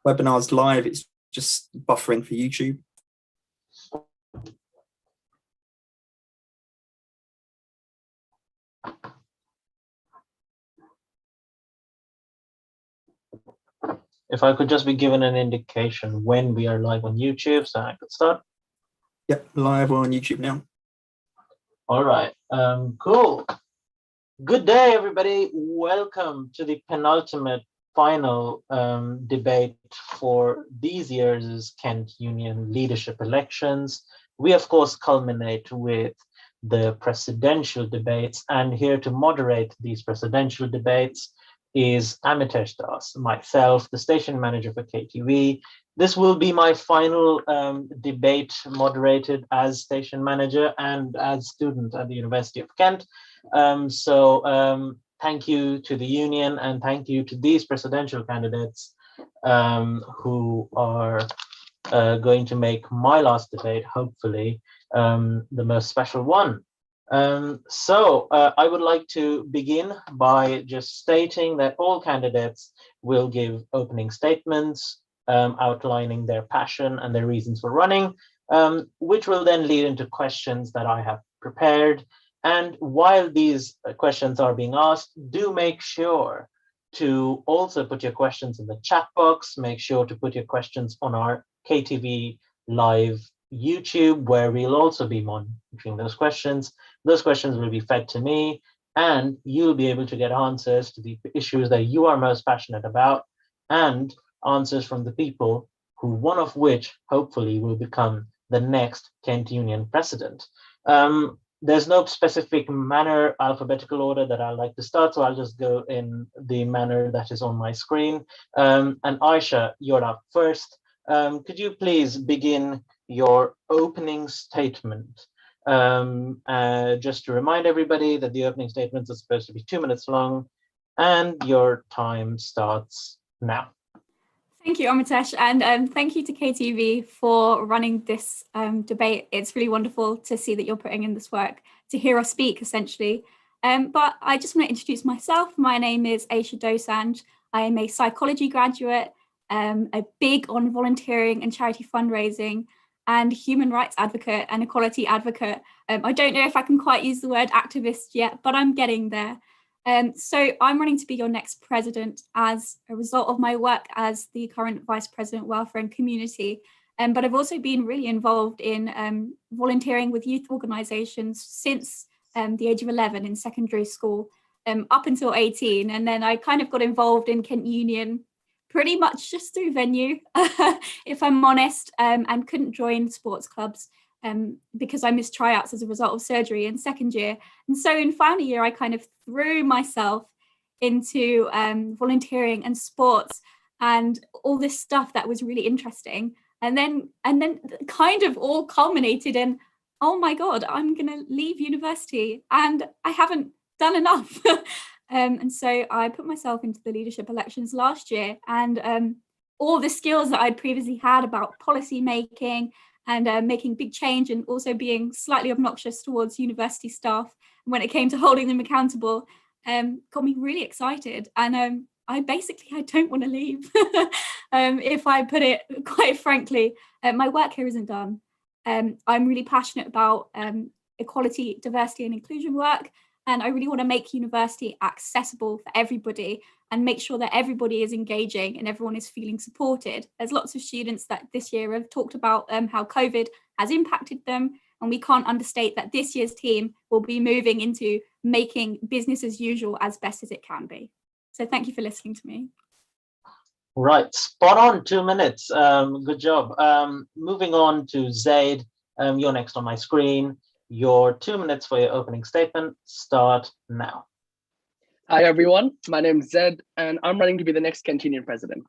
webinars live, it's just buffering for YouTube. If I could just be given an indication when we are live on YouTube, so I could start. Yep, live on YouTube now. All right, cool. Good day, everybody. Welcome to the penultimate final debate for these year's Kent Union leadership elections. We, of course, culminate with the presidential debates, and here to moderate these presidential debates is Amitesh Das, myself, the station manager for KTV. This will be my final debate moderated as station manager and as student at the University of Kent. Thank you to the union and thank you to these presidential candidates who are going to make my last debate, hopefully, the most special one. I would like to begin by just stating that all candidates will give opening statements outlining their passion and their reasons for running, which will then lead into questions that I have prepared. And while these questions are being asked, do make sure to also put your questions in the chat box. Make sure to put your questions on our KTV live YouTube, where we'll also be monitoring those questions. Those questions will be fed to me, and you'll be able to get answers to the issues that you are most passionate about, and answers from the people who, one of which hopefully will become the next Kent Union president. There's no specific manner, alphabetical order that I like to start, so I'll just go in the manner that is on my screen. And Aisha, you're up first. Could you please begin your opening statement? Just to remind everybody that the opening statements are supposed to be 2 minutes long, and your time starts now. Thank you, Amitesh, and thank you to KTV for running this debate. It's really wonderful to see that you're putting in this work to hear us speak, essentially. But I just want to introduce myself. My name is Aisha Dosanjh. I am a psychology graduate, a big on volunteering and charity fundraising, and human rights advocate and equality advocate. I don't know if I can quite use the word activist yet, but I'm getting there. So I'm running to be your next president as a result of my work as the current Vice President Welfare and Community. But I've also been really involved in volunteering with youth organisations since the age of 11 in secondary school, up until 18. And then I kind of got involved in Kent Union pretty much just through venue, if I'm honest, and couldn't join sports clubs because I missed tryouts as a result of surgery in second year. And so in final year, I kind of threw myself into volunteering and sports and all this stuff that was really interesting. And then kind of all culminated in, oh my God, I'm gonna leave university and I haven't done enough. And so I put myself into the leadership elections last year, and all the skills that I'd previously had about policy making and making big change, and also being slightly obnoxious towards university staff when it came to holding them accountable, got me really excited. And I don't want to leave. If I put it quite frankly, my work here isn't done. I'm really passionate about equality, diversity and inclusion work. And I really want to make university accessible for everybody and make sure that everybody is engaging and everyone is feeling supported. There's lots of students that this year have talked about how COVID has impacted them, and we can't understate that this year's team will be moving into making business as usual as best as it can be. So thank you for listening to me. Right, spot on, 2 minutes. Good job. Moving on to Zaid, you're next on my screen. Your 2 minutes for your opening statement start now. Hi everyone, my name is Zed and I'm running to be the next Kent Union president.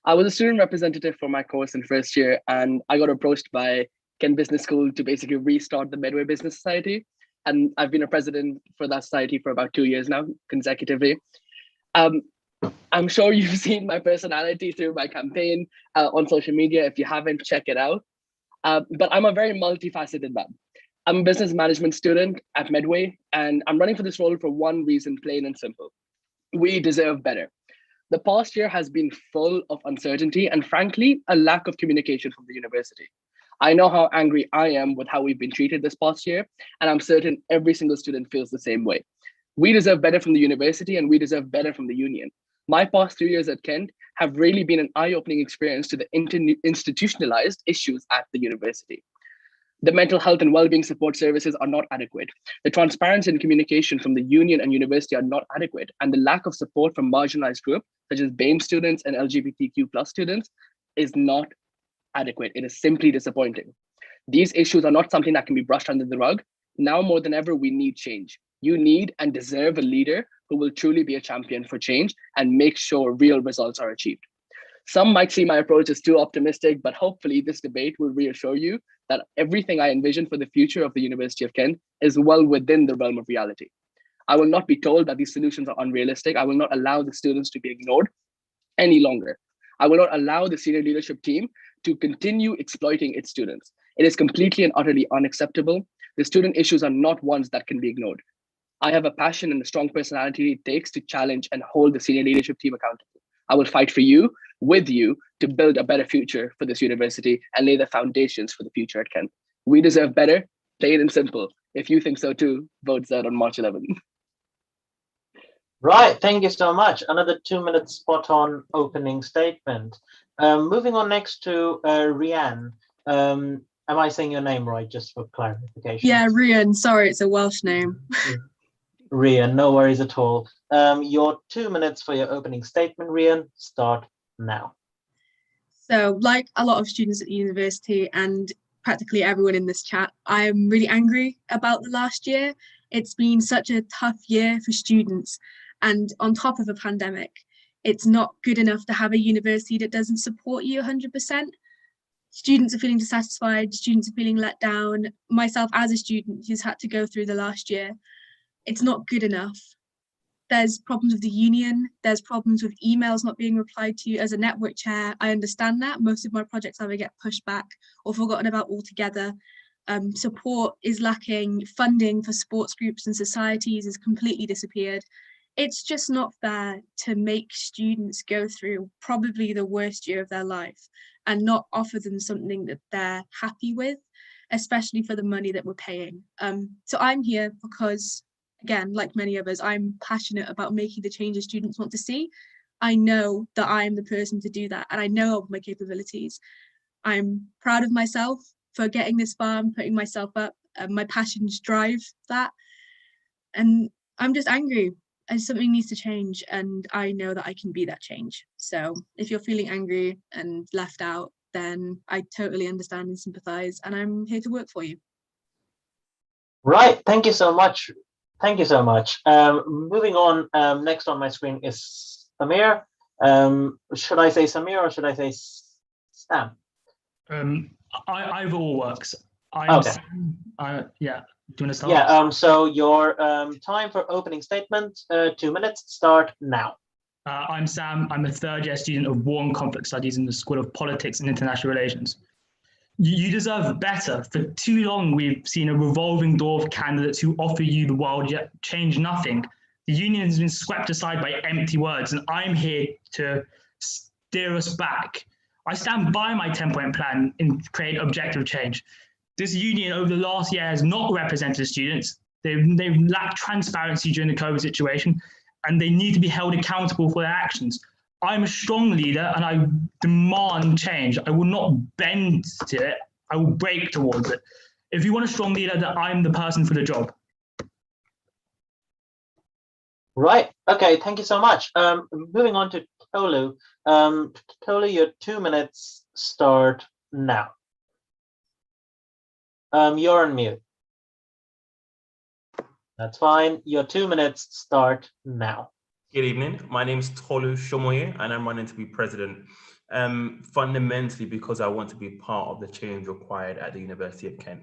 I was a student representative for my course in first year, and I got approached by Kent Business School to basically restart the Medway Business Society. And I've been a president for that society for about 2 years now, consecutively. I'm sure you've seen my personality through my campaign on social media. If you haven't, check it out. But I'm a very multifaceted man. I'm a business management student at Medway, and I'm running for this role for one reason, plain and simple. We deserve better. The past year has been full of uncertainty and, frankly, a lack of communication from the university. I know how angry I am with how we've been treated this past year, and I'm certain every single student feels the same way. We deserve better from the university, and we deserve better from the union. My past 2 years at Kent have really been an eye-opening experience to the institutionalized issues at the university. The mental health and well-being support services are not adequate. The transparency and communication from the union and university are not adequate. And the lack of support from marginalized groups, such as BAME students and LGBTQ+ students, is not adequate. It is simply disappointing. These issues are not something that can be brushed under the rug. Now more than ever, we need change. You need and deserve a leader who will truly be a champion for change and make sure real results are achieved. Some might see my approach as too optimistic, but hopefully this debate will reassure you that everything I envision for the future of the University of Kent is well within the realm of reality. I will not be told that these solutions are unrealistic. I will not allow the students to be ignored any longer. I will not allow the senior leadership team to continue exploiting its students. It is completely and utterly unacceptable. The student issues are not ones that can be ignored. I have a passion and a strong personality it takes to challenge and hold the senior leadership team accountable. I will fight for you, with you, to build a better future for this university and lay the foundations for the future at Kent. We deserve better, plain and simple. If you think so too, vote Z on March 11th. Right, thank you so much. Another 2 minutes spot on opening statement. Moving on next to Rianne. Am I saying your name right, just for clarification? Yeah, Rian, sorry, it's a Welsh name. Rian, no worries at all. Your 2 minutes for your opening statement, Rian, start now. So, like a lot of students at the university and practically everyone in this chat, I'm really angry about the last year. It's been such a tough year for students, and on top of a pandemic, it's not good enough to have a university that doesn't support you 100%. Students are feeling dissatisfied, students are feeling let down. Myself as a student who's had to go through the last year, it's not good enough. There's problems with the union, there's problems with emails not being replied to. As a network chair, I understand that. Most of my projects either get pushed back or forgotten about altogether. Support is lacking, funding for sports groups and societies has completely disappeared. It's just not fair to make students go through probably the worst year of their life and not offer them something that they're happy with, especially for the money that we're paying. So I'm here because, again, like many of us, I'm passionate about making the changes students want to see. I know that I'm the person to do that, and I know of my capabilities. I'm proud of myself for getting this far and putting myself up. My passions drive that. And I'm just angry, and something needs to change, and I know that I can be that change. So if you're feeling angry and left out, then I totally understand and sympathize, and I'm here to work for you. Right, thank you so much. Thank you so much. Moving on, next on my screen is Samir. Should I say Samir or should I say Sam? Either or works. Okay. Yeah. Do you want to start? Yeah. So your time for opening statement, 2 minutes. Start now. I'm Sam. I'm a third-year student of War and Conflict Studies in the School of Politics and International Relations. You deserve better. For too long, we've seen a revolving door of candidates who offer you the world yet change nothing. The union has been swept aside by empty words, and I'm here to steer us back. I stand by my 10-point plan and create objective change. This union over the last year has not represented students. They've lacked transparency during the COVID situation, and they need to be held accountable for their actions. I'm a strong leader and I demand change. I will not bend to it. I will break towards it. If you want a strong leader, then I'm the person for the job. Right. Okay. Thank you so much. Moving on to Tolu. Tolu, your 2 minutes start now. You're on mute. That's fine. Your 2 minutes start now. Good evening. My name is Tolu Shomoye, and I'm running to be president, fundamentally because I want to be part of the change required at the University of Kent.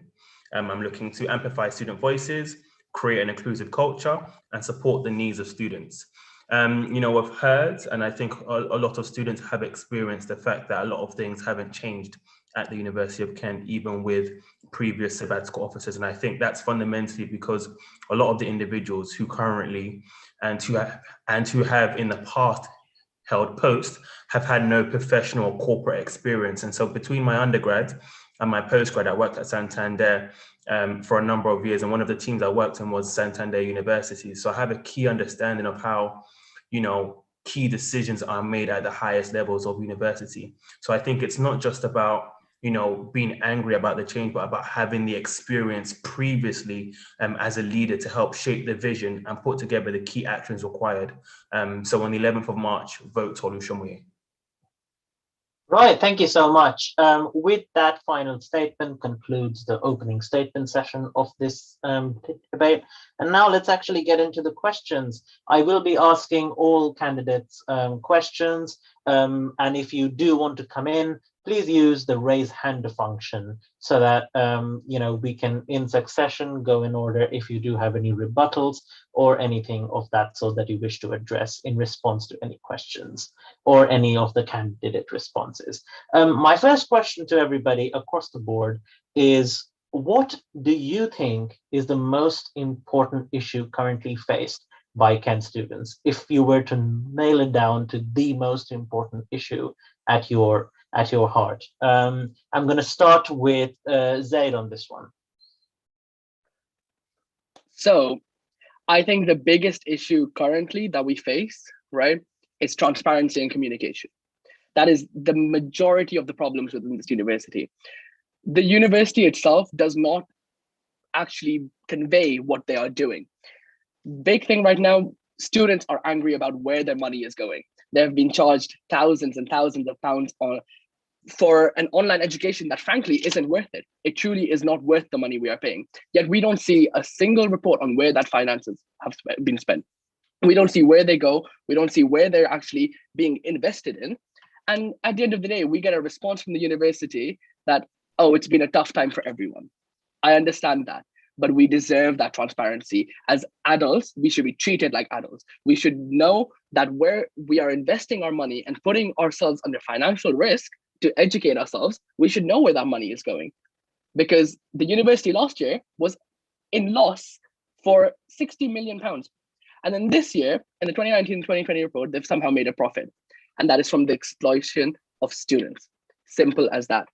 I'm looking to amplify student voices, create an inclusive culture, and support the needs of students. We've heard, and I think a lot of students have experienced the fact that a lot of things haven't changed at the University of Kent, even with previous sabbatical officers. And I think that's fundamentally because a lot of the individuals who currently and who have in the past held post have had no professional or corporate experience. And so between my undergrad and my postgrad, I worked at Santander for a number of years. And one of the teams I worked in was Santander University. So I have a key understanding of how, key decisions are made at the highest levels of university. So I think it's not just about, being angry about the change, but about having the experience previously as a leader to help shape the vision and put together the key actions required. So on the 11th of March, vote Tolu Shomoye. Right, thank you so much. With that final statement concludes the opening statement session of this debate. And now let's actually get into the questions. I will be asking all candidates questions. And if you do want to come in, please use the raise hand function so that we can in succession go in order if you do have any rebuttals or anything of that sort that you wish to address in response to any questions or any of the candidate responses. My first question to everybody across the board is, what do you think is the most important issue currently faced by Kent students? If you were to nail it down to the most important issue at your heart. I'm going to start with Zaid on this one. So I think the biggest issue currently that we face, right, is transparency and communication. That is the majority of the problems within this university. The university itself does not actually convey what they are doing. Big thing right now, students are angry about where their money is going. They have been charged thousands and thousands of pounds for an online education that frankly isn't worth it. It truly is not worth the money we are paying. Yet we don't see a single report on where that finances have been spent. We don't see where they go. We don't see where they're actually being invested in. And at the end of the day, we get a response from the university that, oh, it's been a tough time for everyone. I understand that, but we deserve that transparency. As adults, we should be treated like adults. We should know that where we are investing our money and putting ourselves under financial risk to educate ourselves, we should know where that money is going. Because the university last year was in loss for £60 million. And then this year, in the 2019-2020 report, they've somehow made a profit. And that is from the exploitation of students. Simple as that.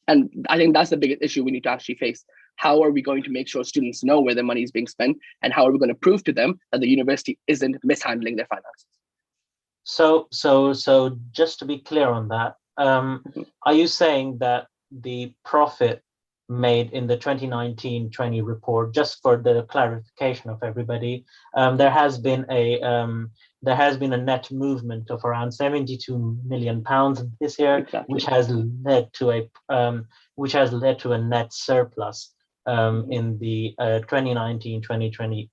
And I think that's the biggest issue we need to actually face. How are we going to make sure students know where their money is being spent? And how are we going to prove to them that the university isn't mishandling their finances? So just to be clear on that, are you saying that the profit made in the 2019-20 report, just for the clarification of everybody, there has been a net movement of around £72 million this year, exactly, which has led to a net surplus in the 2019-2020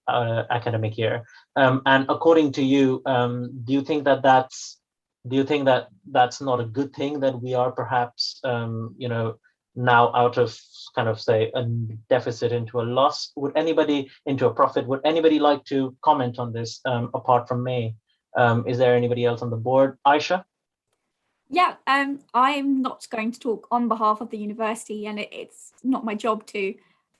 academic year. And according to you, do you think that that's not a good thing, that we are perhaps now out of kind of say a deficit into a loss? Would anybody into a profit? Would anybody like to comment on this apart from me? Is there anybody else on the board? Aisha? Yeah, I'm not going to talk on behalf of the university, and it's not my job to.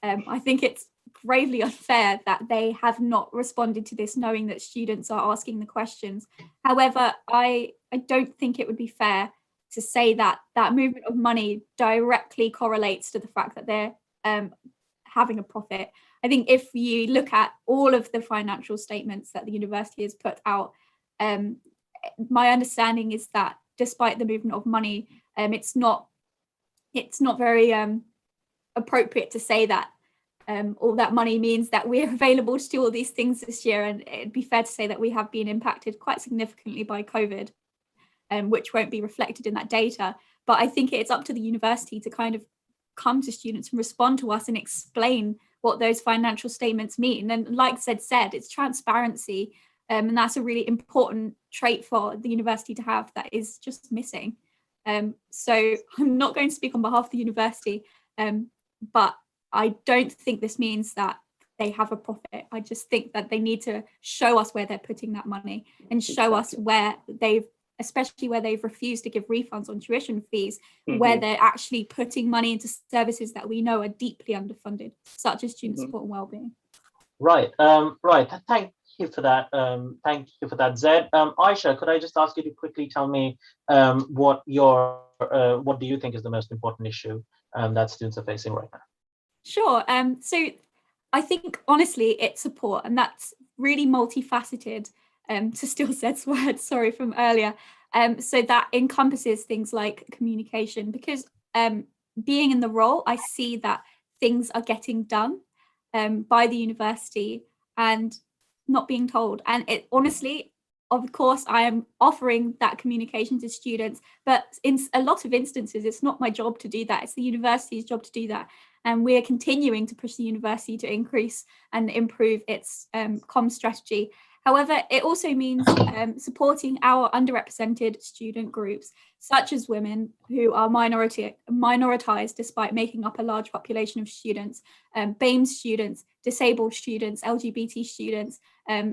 I think it's gravely unfair that they have not responded to this, knowing that students are asking the questions. However, I don't think it would be fair to say that that movement of money directly correlates to the fact that they're having a profit. I think if you look at all of the financial statements that the university has put out, my understanding is that despite the movement of money, it's not very appropriate to say that all that money means that we're available to do all these things this year. And it'd be fair to say that we have been impacted quite significantly by COVID, which won't be reflected in that data. But I think it's up to the university to kind of come to students and respond to us and explain what those financial statements mean. And like Zed said, it's transparency. And that's a really important trait for the university to have that is just missing. So I'm not going to speak on behalf of the university, but I don't think this means that they have a profit. I just think that they need to show us where they're putting that money and show us where especially where they've refused to give refunds on tuition fees, where they're actually putting money into services that we know are deeply underfunded, such as student support and wellbeing. Right. you for that. Thank you for that, Zed. Aisha, could I just ask you to quickly tell me what do you think is the most important issue that students are facing right now? Sure. So I think honestly, it's support, and that's really multifaceted. To steal Zed's words, sorry, from earlier. So that encompasses things like communication, because being in the role, I see that things are getting done by the university and not being told. And it honestly, of course, I am offering that communication to students, but in a lot of instances, it's not my job to do that. It's the university's job to do that. And we're continuing to push the university to increase and improve its comms strategy. However, it also means supporting our underrepresented student groups, such as women who are minoritized despite making up a large population of students, BAME students, disabled students, LGBT students,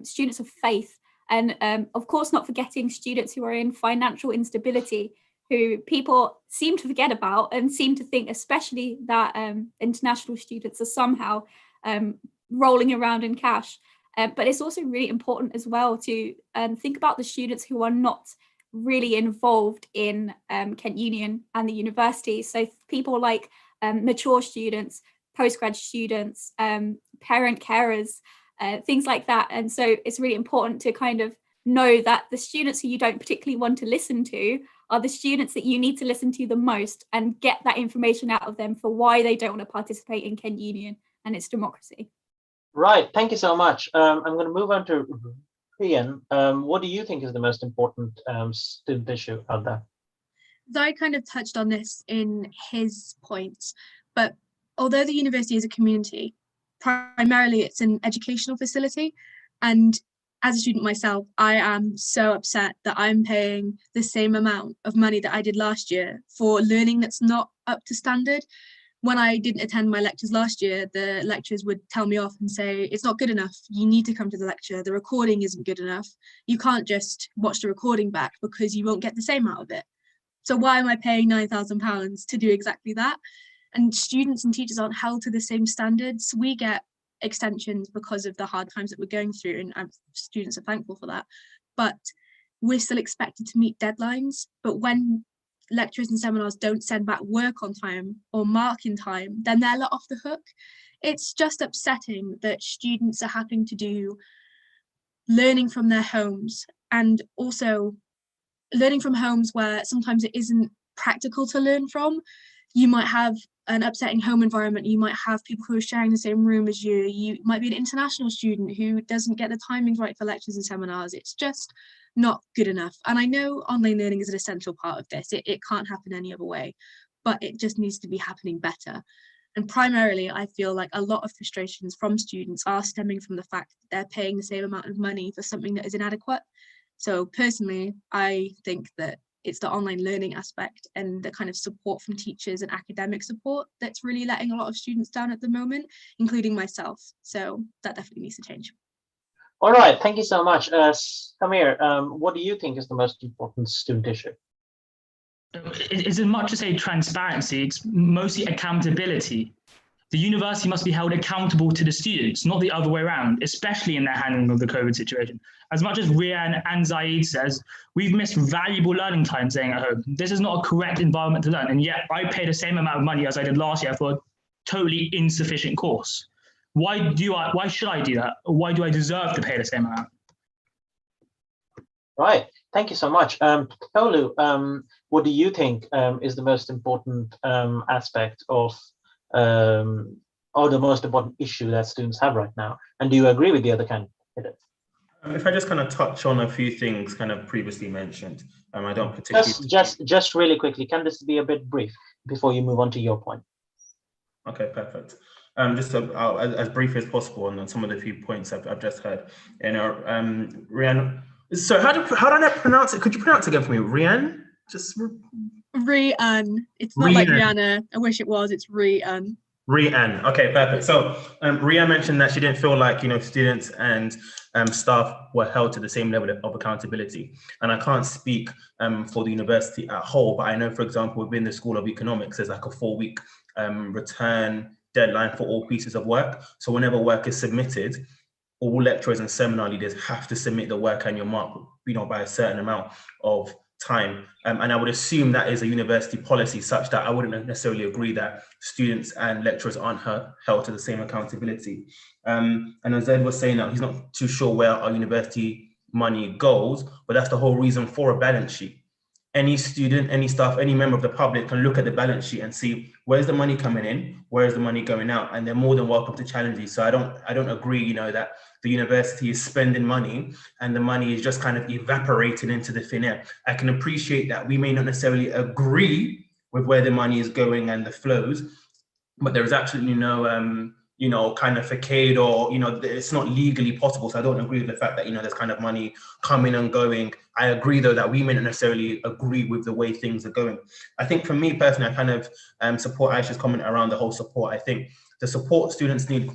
students of faith, and of course not forgetting students who are in financial instability, who people seem to forget about and seem to think, especially that international students are somehow rolling around in cash. But it's also really important as well to think about the students who are not really involved in Kent Union and the university. So people like mature students, postgrad students, parent carers, things like that. And so it's really important to kind of know that the students who you don't particularly want to listen to are the students that you need to listen to the most, and get that information out of them for why they don't want to participate in Kent Union and its democracy. Right, thank you so much. I'm going to move on to Rian. What do you think is the most important student issue out there? Zai kind of touched on this in his points, but although the university is a community, primarily it's an educational facility, and as a student myself, I am so upset that I'm paying the same amount of money that I did last year for learning that's not up to standard. When I didn't attend my lectures last year, the lecturers would tell me off and say, it's not good enough, you need to come to the lecture, the recording isn't good enough, you can't just watch the recording back because you won't get the same out of it. So why am I paying £9,000 to do exactly that? And students and teachers aren't held to the same standards. We get extensions because of the hard times that we're going through, and students are thankful for that. But we're still expected to meet deadlines. But when lecturers and seminars don't send back work on time or mark in time, then they're let off the hook. It's just upsetting that students are having to do learning from their homes, and also learning from homes where sometimes it isn't practical to learn from. You might have an upsetting home environment, you might have people who are sharing the same room as you, you might be an international student who doesn't get the timings right for lectures and seminars. It's just not good enough. And I know online learning is an essential part of this. It can't happen any other way, but it just needs to be happening better. And primarily, I feel like a lot of frustrations from students are stemming from the fact that they're paying the same amount of money for something that is inadequate. So personally, I think that it's the online learning aspect and the kind of support from teachers and academic support that's really letting a lot of students down at the moment, including myself. So that definitely needs to change. All right, thank you so much. Samir, what do you think is the most important student issue? It's as much as a transparency, it's mostly accountability. The university must be held accountable to the students, not the other way around, especially in their handling of the COVID situation. As much as Rian and Zaid says, we've missed valuable learning time staying at home. This is not a correct environment to learn, and yet I pay the same amount of money as I did last year for a totally insufficient course. Why should I do that? Or why do I deserve to pay the same amount? Right, thank you so much. Tolu, what do you think is the most important aspect of or the most important issue that students have right now? And do you agree with the other candidates? If I just kind of touch on a few things kind of previously mentioned, I don't particularly... Just really quickly, can this be a bit brief before you move on to your point? Okay, perfect. Just as brief as possible on some of the few points I've just heard. You know, Rian, so how do I pronounce it? Could you pronounce it again for me? Rian? Just Rian. It's not like Rihanna. I wish it was. It's Rian. Rian. Okay, perfect. So Rian mentioned that she didn't feel like, you know, students and staff were held to the same level of accountability. And I can't speak for the university at whole, but I know, for example, within the School of Economics, there's like a 4-week return deadline for all pieces of work. So whenever work is submitted, all lecturers and seminar leaders have to submit the work annual mark, by a certain amount of time. And I would assume that is a university policy such that I wouldn't necessarily agree that students and lecturers aren't held to the same accountability. And as Ed was saying, that he's not too sure where our university money goes, but that's the whole reason for a balance sheet. Any student, any staff, any member of the public can look at the balance sheet and see where's the money coming in, where's the money going out, and they're more than welcome to challenge these. So I don't agree, that the university is spending money and the money is just kind of evaporating into the thin air. I can appreciate that we may not necessarily agree with where the money is going and the flows, but there is absolutely no kind of facade, or it's not legally possible. So I don't agree with the fact that there's kind of money coming and going. I agree though that we may not necessarily agree with the way things are going. I think for me personally, I kind of support Aisha's comment around the whole support. I think the support students need,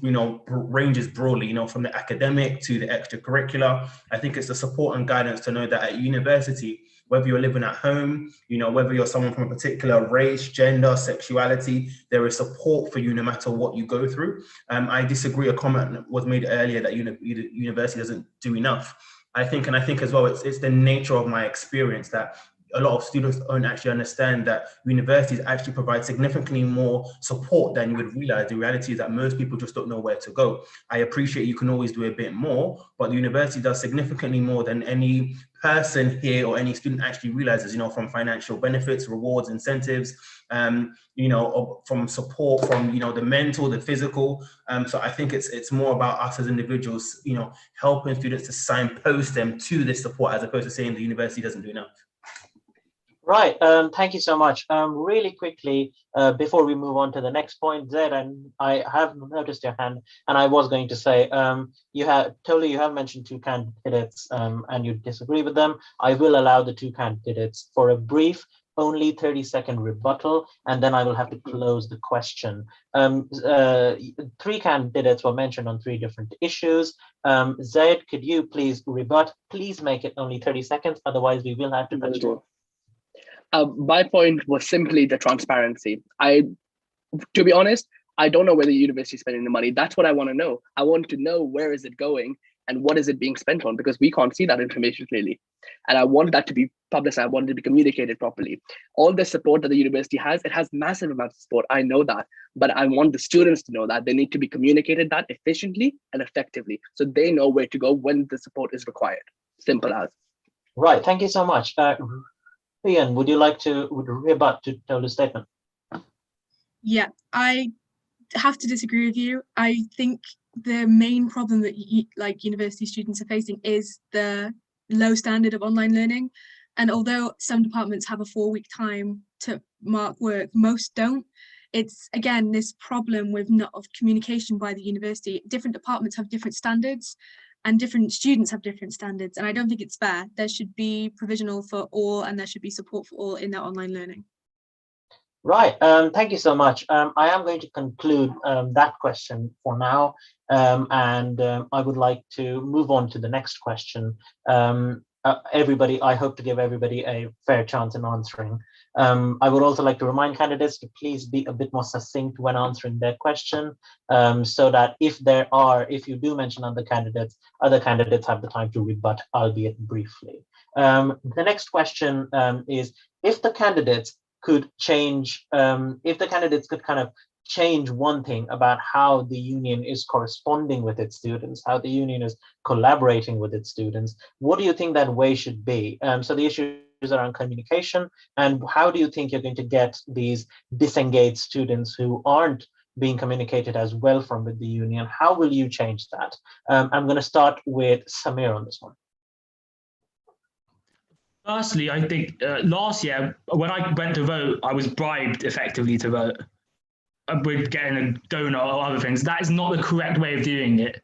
ranges broadly, from the academic to the extracurricular. I think it's the support and guidance to know that at university, whether you're living at home, whether you're someone from a particular race, gender, sexuality, there is support for you no matter what you go through. I disagree. A comment was made earlier that university doesn't do enough. I think as well, it's the nature of my experience that a lot of students don't actually understand that universities actually provide significantly more support than you would realize. The reality is that most people just don't know where to go. I appreciate you can always do a bit more, but the university does significantly more than any person here or any student actually realizes, from financial benefits, rewards, incentives, from support, from, the mental, the physical. So I think it's more about us as individuals, helping students to signpost them to this support as opposed to saying the university doesn't do enough. Right. Thank you so much. Really quickly, before we move on to the next point, Zed, and I have noticed your hand, and I was going to say, you have mentioned two candidates, and you disagree with them. I will allow the two candidates for a brief, only 30-second rebuttal, and then I will have to close the question. Three candidates were mentioned on three different issues. Zed, could you please rebut? Please make it only 30 seconds, otherwise we will have to cut you off. My point was simply the transparency. To be honest, I don't know where the university is spending the money. That's what I want to know. I want to know where is it going and what is it being spent on, because we can't see that information clearly. And I want that to be published. I want it to be communicated properly. All the support that the university has, it has massive amounts of support. I know that, but I want the students to know that they need to be communicated that efficiently and effectively, so they know where to go when the support is required. Simple as. Right. Thank you so much. Ian, would you like to rebut to Tolu's statement? Yeah, I have to disagree with you. I think the main problem that university students are facing is the low standard of online learning. And although some departments have a 4-week time to mark work, most don't. It's, again, this problem with not of communication by the university. Different departments have different standards, and different students have different standards. And I don't think it's fair. There should be provisional for all, and there should be support for all in their online learning. Right. Thank you so much. I am going to conclude that question for now. And I would like to move on to the next question. I hope to give everybody a fair chance in answering. I would also like to remind candidates to please be a bit more succinct when answering their question, so that if you do mention other candidates have the time to rebut, albeit briefly. The next question is, if the candidates could kind of change one thing about how the union is corresponding with its students, how the union is collaborating with its students, what do you think that way should be? So the issues around communication, and how do you think you're going to get these disengaged students who aren't being communicated as well from with the union? How will you change that? I'm going to start with Samir on this one. Firstly, I think last year when I went to vote, I was bribed effectively to vote with getting a donut or other things. That is not the correct way of doing it.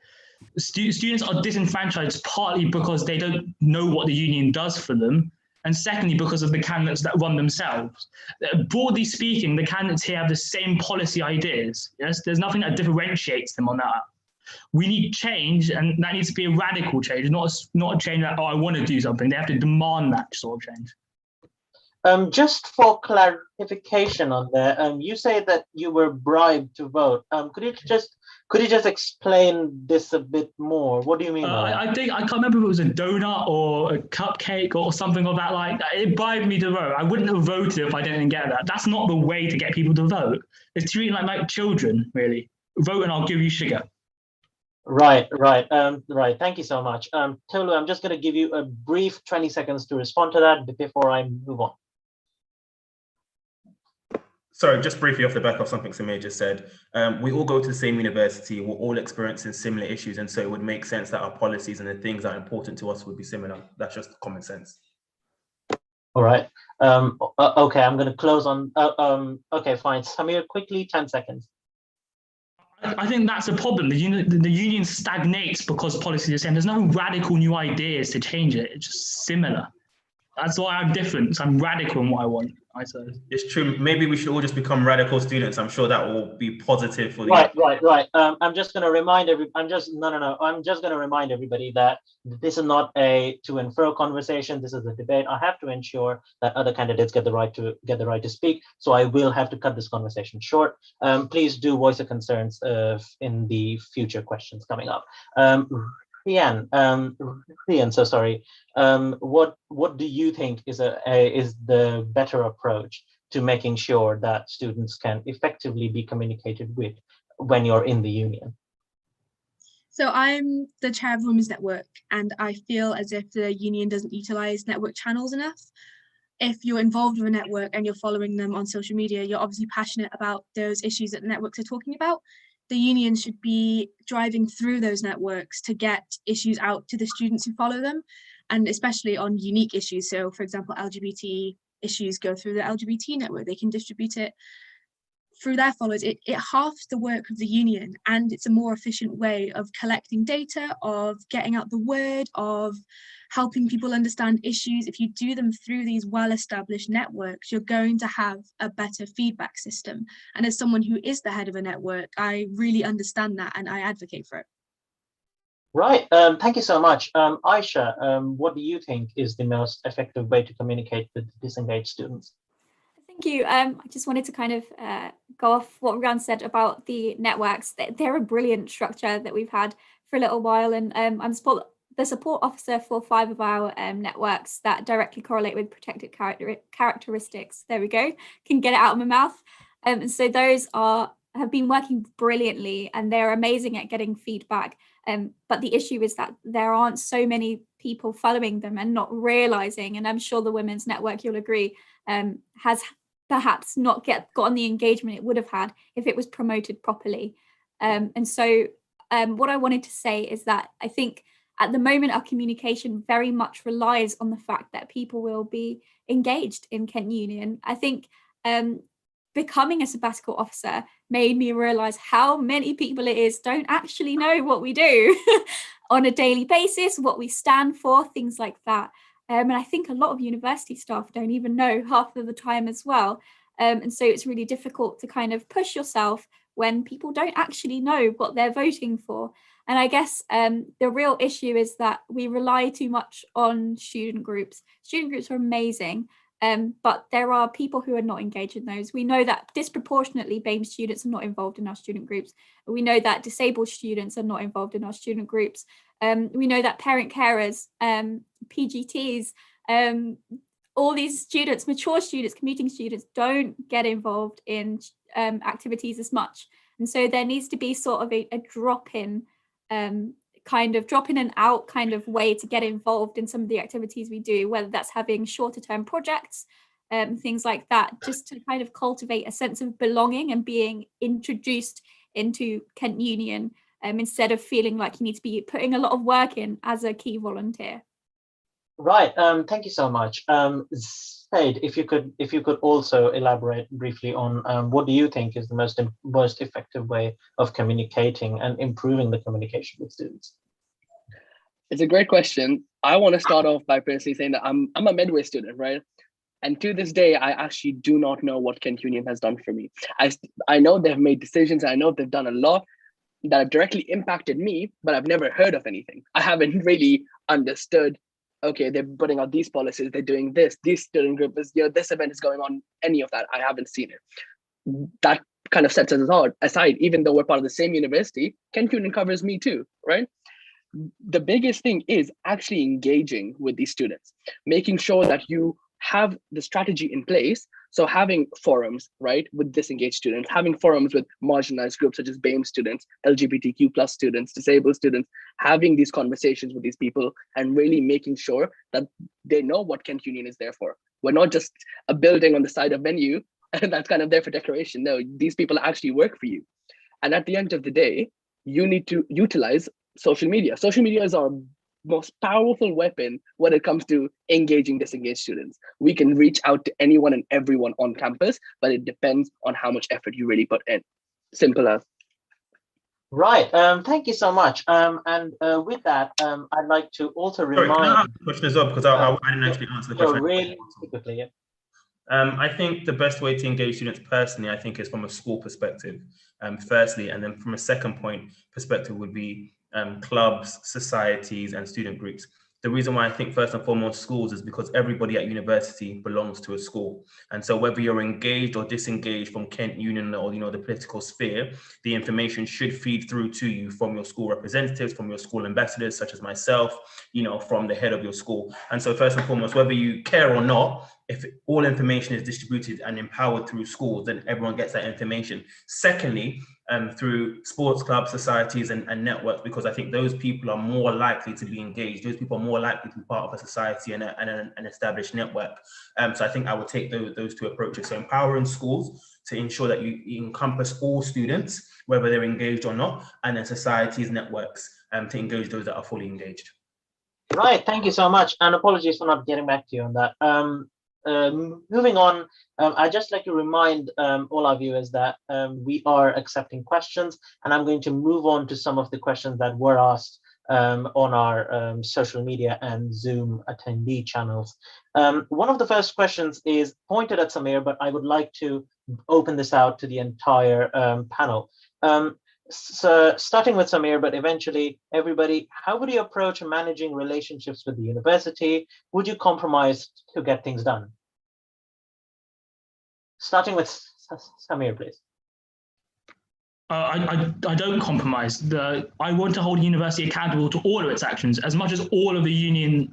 Students are disenfranchised partly because they don't know what the union does for them, and secondly, because of the candidates that run themselves. Broadly speaking, the candidates here have the same policy ideas. Yes, there's nothing that differentiates them on that. We need change, and that needs to be a radical change, not a change that, I want to do something. They have to demand that sort of change. Just for clarification on there, you say that you were bribed to vote. Could you just explain this a bit more? What do you mean by that? I think I can't remember if it was a donut or a cupcake or something of that like that. It bribed me to vote. I wouldn't have voted if I didn't get that. That's not the way to get people to vote. It's treating like children, really. Vote and I'll give you sugar. Right. Thank you so much. Tolu, I'm just going to give you a brief 20 seconds to respond to that before I move on. Sorry, just briefly off the back of something Samir just said, we all go to the same university, we're all experiencing similar issues, and so it would make sense that our policies and the things that are important to us would be similar. That's just common sense. All right. Okay, I'm going to close on, okay, fine. Samir, quickly, 10 seconds. I think that's a problem. The union stagnates because policy is the same. There's no radical new ideas to change it. It's just similar. That's why I'm different. So I'm radical in what I want, I suppose. It's true. Maybe we should all just become radical students. I'm sure that will be positive for the Right. I'm just going to remind I'm just going to remind everybody that this is not a to and fro conversation. This is a debate. I have to ensure that other candidates get the right to speak. So I will have to cut this conversation short. Please do voice your concerns in the future questions coming up. Rian, so sorry. What do you think is the better approach to making sure that students can effectively be communicated with when you're in the union? So I'm the chair of Women's Network, and I feel as if the union doesn't utilize network channels enough. If you're involved with a network and you're following them on social media, you're obviously passionate about those issues that the networks are talking about. The union should be driving through those networks to get issues out to the students who follow them, and especially on unique issues. So, for example, LGBT issues go through the LGBT network. They can distribute it through their followers. It halves the work of the union, and it's a more efficient way of collecting data, of getting out the word, of helping people understand issues. If you do them through these well-established networks, you're going to have a better feedback system. And as someone who is the head of a network, I really understand that and I advocate for it. Right. Thank you so much. Aisha, what do you think is the most effective way to communicate with disengaged students? Thank you. I just wanted to kind of go off what Rian said about the networks. They're a brilliant structure that we've had for a little while, and I'm the support officer for 5 of our networks that directly correlate with protected characteristics. There we go. Can get it out of my mouth. And so those have been working brilliantly, and they're amazing at getting feedback. But the issue is that there aren't so many people following them and not realizing, and I'm sure the Women's Network, you'll agree, has perhaps not gotten the engagement it would have had if it was promoted properly. And so what I wanted to say is that I think at the moment, our communication very much relies on the fact that people will be engaged in Kent Union. I think becoming a sabbatical officer made me realize how many people it is don't actually know what we do on a daily basis, what we stand for, things like that. And I think a lot of university staff don't even know half of the time as well. And so it's really difficult to kind of push yourself when people don't actually know what they're voting for. And I guess the real issue is that we rely too much on student groups. Student groups are amazing, but there are people who are not engaged in those. We know that disproportionately BAME students are not involved in our student groups. We know that disabled students are not involved in our student groups. We know that parent carers, PGTs, all these students, mature students, commuting students, don't get involved in activities as much. And so there needs to be sort of a drop-in and out kind of way to get involved in some of the activities we do, whether that's having shorter term projects, things like that, just to kind of cultivate a sense of belonging and being introduced into Kent Union, instead of feeling like you need to be putting a lot of work in as a key volunteer. Right. Thank you so much. Said, if you could also elaborate briefly on what do you think is the most effective way of communicating and improving the communication with students? It's a great question. I want to start off by personally saying that I'm a midway student, right? And to this day, I actually do not know what Kent Union has done for me. I know they've made decisions. I know they've done a lot that have directly impacted me, but I've never heard of anything. I haven't really understood okay, they're putting out these policies, they're doing this student group is, this event is going on, any of that, I haven't seen it. That kind of sets us aside, even though we're part of the same university. Kent Union covers me too, right? The biggest thing is actually engaging with these students, making sure that you have the strategy in place. So having forums, right, with disengaged students, having forums with marginalized groups such as BAME students, LGBTQ plus students, disabled students, having these conversations with these people and really making sure that they know what Kent Union is there for. We're not just a building on the side of venue that's kind of there for decoration. No, these people actually work for you. And at the end of the day, you need to utilize social media. Social media is our most powerful weapon when it comes to engaging disengaged students. We can reach out to anyone and everyone on campus, but it depends on how much effort you really put in. Simple as. Right. Thank you so much. And with that, I'd like to also Sorry, remind. can I ask a question as well? Because I didn't actually answer the question. Really quickly, yeah. I think the best way to engage students personally, I think, is from a school perspective, firstly, and then from a second point perspective would be clubs, societies, and student groups. The reason why I think first and foremost schools is because everybody at university belongs to a school. And so whether you're engaged or disengaged from Kent Union or the political sphere, the information should feed through to you from your school representatives, from your school ambassadors, such as myself, from the head of your school. And so first and foremost, whether you care or not, if all information is distributed and empowered through schools, then everyone gets that information. Secondly, through sports clubs, societies, and networks, because I think those people are more likely to be engaged. Those people are more likely to be part of a society and an established network. So I think I would take those two approaches. So empowering schools to ensure that you encompass all students, whether they're engaged or not, and then societies, networks, to engage those that are fully engaged. Right. Thank you so much. And apologies for not getting back to you on that. Moving on, I'd just like to remind all our viewers that we are accepting questions, and I'm going to move on to some of the questions that were asked on our social media and Zoom attendee channels. One of the first questions is pointed at Samir, but I would like to open this out to the entire panel. So starting with Samir, but eventually everybody, how would you approach managing relationships with the university? Would you compromise to get things done? Starting with Samir, please. I don't compromise. I want to hold the university accountable to all of its actions, as much as all of the union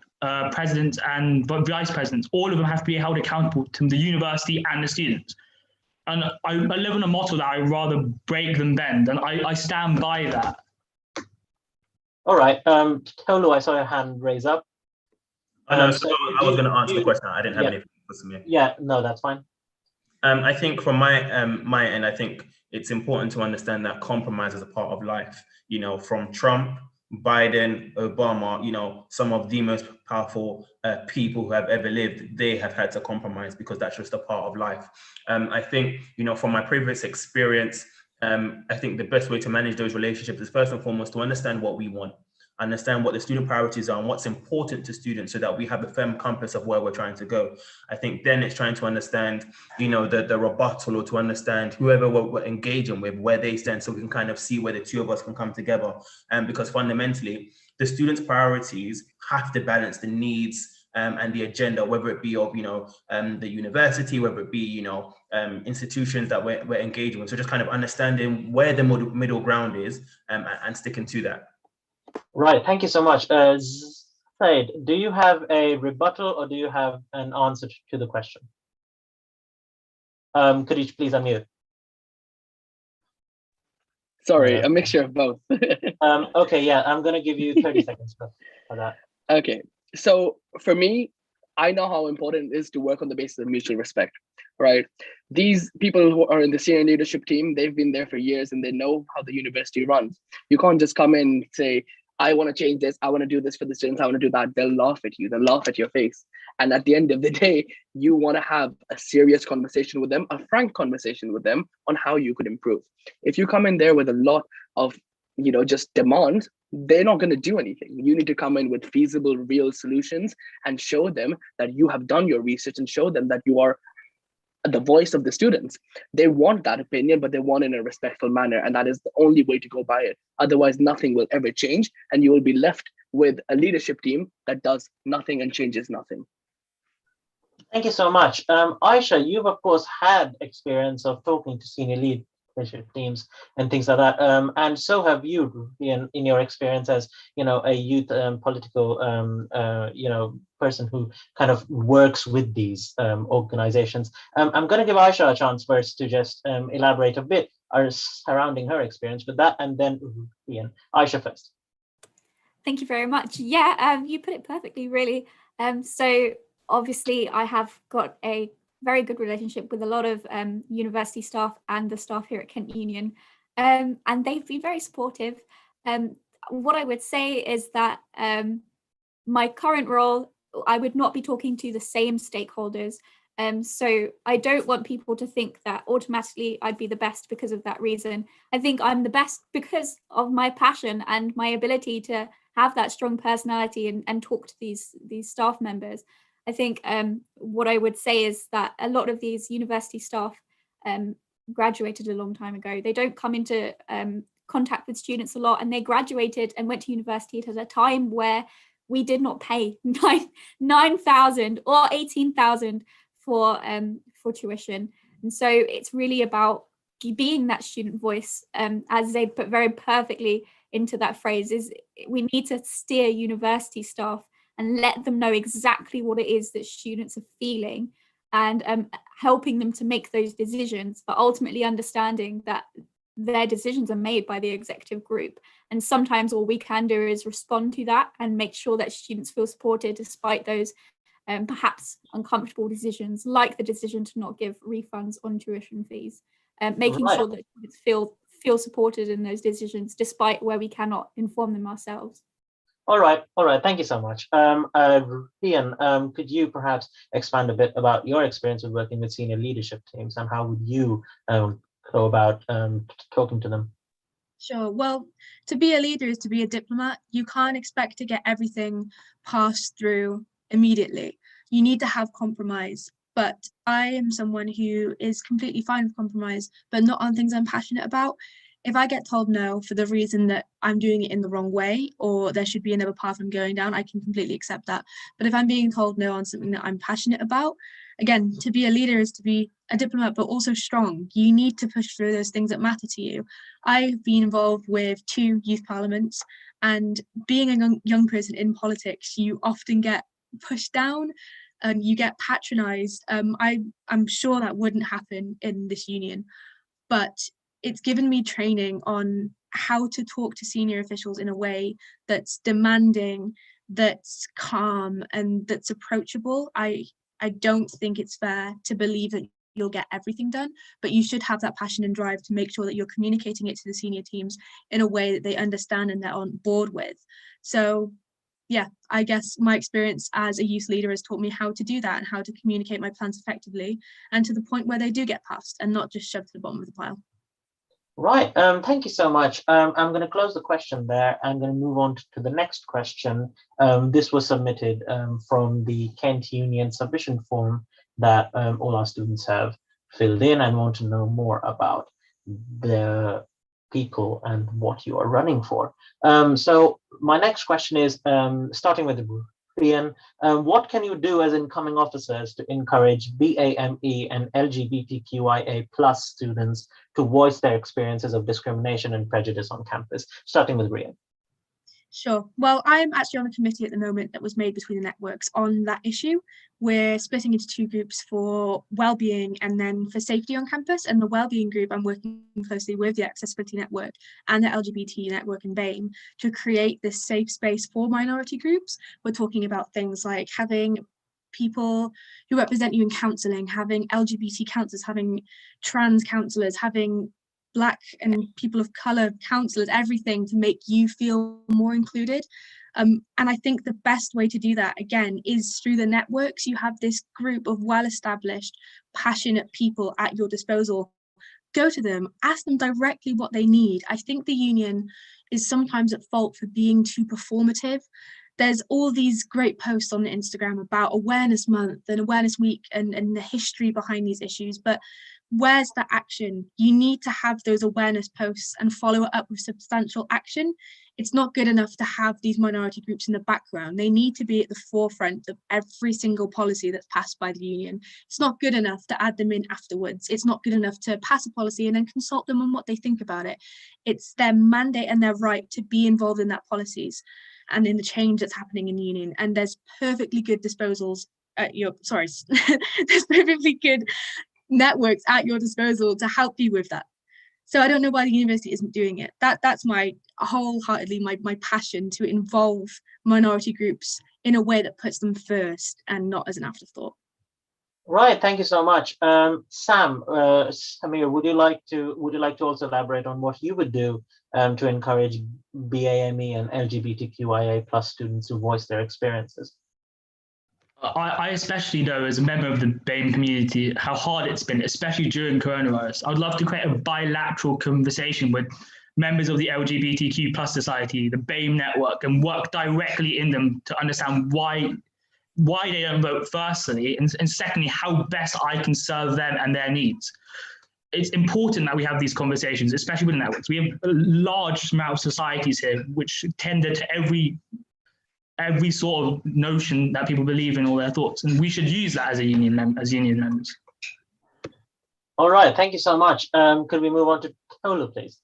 presidents and vice presidents, all of them have to be held accountable to the university and the students. And I live on a motto that I'd rather break than bend, and I stand by that. All right, Tolu, I saw your hand raise up. So I was going to answer the question. I didn't have anything for Samir. Yeah, no, that's fine. I think from my end, I think it's important to understand that compromise is a part of life. From Trump, Biden, Obama, some of the most powerful people who have ever lived, they have had to compromise because that's just a part of life. I think, from my previous experience, I think the best way to manage those relationships is first and foremost to understand what we want, understand what the student priorities are and what's important to students so that we have a firm compass of where we're trying to go. I think then it's trying to understand, the rebuttal, or to understand whoever we're engaging with, where they stand, so we can kind of see where the two of us can come together. Because fundamentally, the students' priorities have to balance the needs and the agenda, whether it be of, the university, whether it be, institutions that we're engaging with. So just kind of understanding where the middle ground is and sticking to that. Right, thank you so much. Said, do you have a rebuttal or do you have an answer to the question? Could you please unmute? Sorry, a mixture of both. Okay, yeah, I'm going to give you 30 seconds for that. Okay, so for me, I know how important it is to work on the basis of mutual respect, right? These people who are in the senior leadership team, they've been there for years and they know how the university runs. You can't just come in and say, I want to change this, I want to do this for the students, I want to do that. They'll laugh at you, they'll laugh at your face. And at the end of the day, you want to have a serious conversation with them, a frank conversation with them on how you could improve. If you come in there with a lot of, just demands, they're not going to do anything. You need to come in with feasible, real solutions and show them that you have done your research and show them that you are the voice of the students. They want that opinion, but they want it in a respectful manner. And that is the only way to go by it. Otherwise, nothing will ever change. And you will be left with a leadership team that does nothing and changes nothing. Thank you so much. Aisha, you've of course had experience of talking to senior leadership teams and things like that. And so have you in your experience as, a youth political, person who kind of works with these organizations. I'm going to give Aisha a chance first to just elaborate a bit surrounding her experience with that, and then Ian. Aisha first. Thank you very much. Yeah, you put it perfectly, really. So obviously, I have got a very good relationship with a lot of university staff and the staff here at Kent Union, and they've been very supportive. What I would say is that my current role, I would not be talking to the same stakeholders. So I don't want people to think that automatically I'd be the best because of that reason. I think I'm the best because of my passion and my ability to have that strong personality and talk to these staff members. I think what I would say is that a lot of these university staff graduated a long time ago. They don't come into contact with students a lot, and they graduated and went to university at a time where we did not pay 9,000 or 18,000 for tuition. And so it's really about being that student voice, as they put very perfectly into that phrase, is we need to steer university staff and let them know exactly what it is that students are feeling, and helping them to make those decisions, but ultimately understanding that their decisions are made by the executive group. And sometimes all we can do is respond to that and make sure that students feel supported despite those perhaps uncomfortable decisions, like the decision to not give refunds on tuition fees, making sure that students feel supported in those decisions despite where we cannot inform them ourselves. All right. Thank you so much. Ian, could you perhaps expand a bit about your experience with working with senior leadership teams, and how would you go about talking to them? Sure. Well, to be a leader is to be a diplomat. You can't expect to get everything passed through immediately. You need to have compromise. But I am someone who is completely fine with compromise, but not on things I'm passionate about. If I get told no for the reason that I'm doing it in the wrong way, or there should be another path I'm going down, I can completely accept that. But if I'm being told no on something that I'm passionate about, again, to be a leader is to be a diplomat, but also strong. You need to push through those things that matter to you. I've been involved with 2 youth parliaments, and being a young person in politics, you often get pushed down and you get patronized. I'm sure that wouldn't happen in this union, but it's given me training on how to talk to senior officials in a way that's demanding, that's calm, and that's approachable. I don't think it's fair to believe that you'll get everything done, but you should have that passion and drive to make sure that you're communicating it to the senior teams in a way that they understand and they're on board with. So yeah, I guess my experience as a youth leader has taught me how to do that and how to communicate my plans effectively, and to the point where they do get passed and not just shoved to the bottom of the pile. Right. Thank you so much. I'm going to close the question there. I'm going to move on to the next question. This was submitted from the Kent Union submission form that all our students have filled in and want to know more about the people and what you are running for. So my next question is, starting with Ian, what can you do as incoming officers to encourage BAME and LGBTQIA+ students to voice their experiences of discrimination and prejudice on campus? Starting with Ian. Sure. Well, I'm actually on a committee at the moment that was made between the networks on that issue. We're splitting into 2 groups for wellbeing and then for safety on campus. And the wellbeing group, I'm working closely with the Accessibility Network and the LGBT Network in BAME to create this safe space for minority groups. We're talking about things like having people who represent you in counselling, having LGBT counsellors, having trans counsellors, having Black and people of colour counsellors, everything to make you feel more included. And I think the best way to do that, again, is through the networks. You have this group of well-established, passionate people at your disposal. Go to them, ask them directly what they need. I think the union is sometimes at fault for being too performative. There's all these great posts on Instagram about Awareness Month and Awareness Week and the history behind these issues, but where's the action? You need to have those awareness posts and follow it up with substantial action It's not good enough to have these minority groups in the background. They need to be at the forefront of every single policy that's passed by the union. It's not good enough to add them in afterwards. It's not good enough to pass a policy and then consult them on what they think about it. It's their mandate and their right to be involved in that policies and in the change that's happening in the union. And there's perfectly good disposals at your, there's perfectly good networks at your disposal to help you with that. So I don't know why the university isn't doing it. That's my wholeheartedly my passion, to involve minority groups in a way that puts them first and not as an afterthought. Right, thank you so much. Sam, Samir, would you like to also elaborate on what you would do to encourage BAME and LGBTQIA+ students to voice their experiences? I especially know, as a member of the BAME community, how hard it's been, especially during coronavirus. I'd love to create a bilateral conversation with members of the LGBTQ+ society, the BAME network, and work directly in them to understand why they don't vote, firstly, and secondly, how best I can serve them and their needs. It's important that we have these conversations, especially with networks. We have a large amount of societies here which tender to every sort of notion that people believe in, all their thoughts, and we should use that as union members. All right, thank you so much. Could we move on to Tolu, please?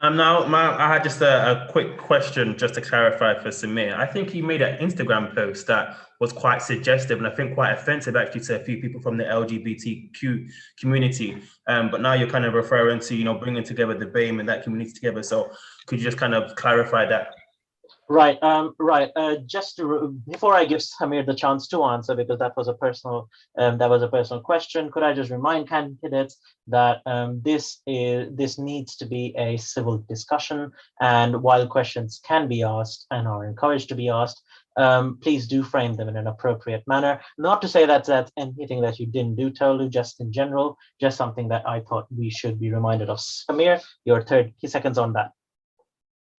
Now, I had just a quick question just to clarify for Samir. I think he made an Instagram post that was quite suggestive and I think quite offensive actually to a few people from the LGBTQ community. But now you're kind of referring to, bringing together the BAME and that community together. So could you just kind of clarify that? Right. Just before I give Samir the chance to answer, because that was a personal question, could I just remind candidates that this needs to be a civil discussion, and while questions can be asked and are encouraged to be asked, please do frame them in an appropriate manner. Not to say that that's anything that you didn't do, Tolu, just in general, just something that I thought we should be reminded of. Samir, your 30 seconds on that.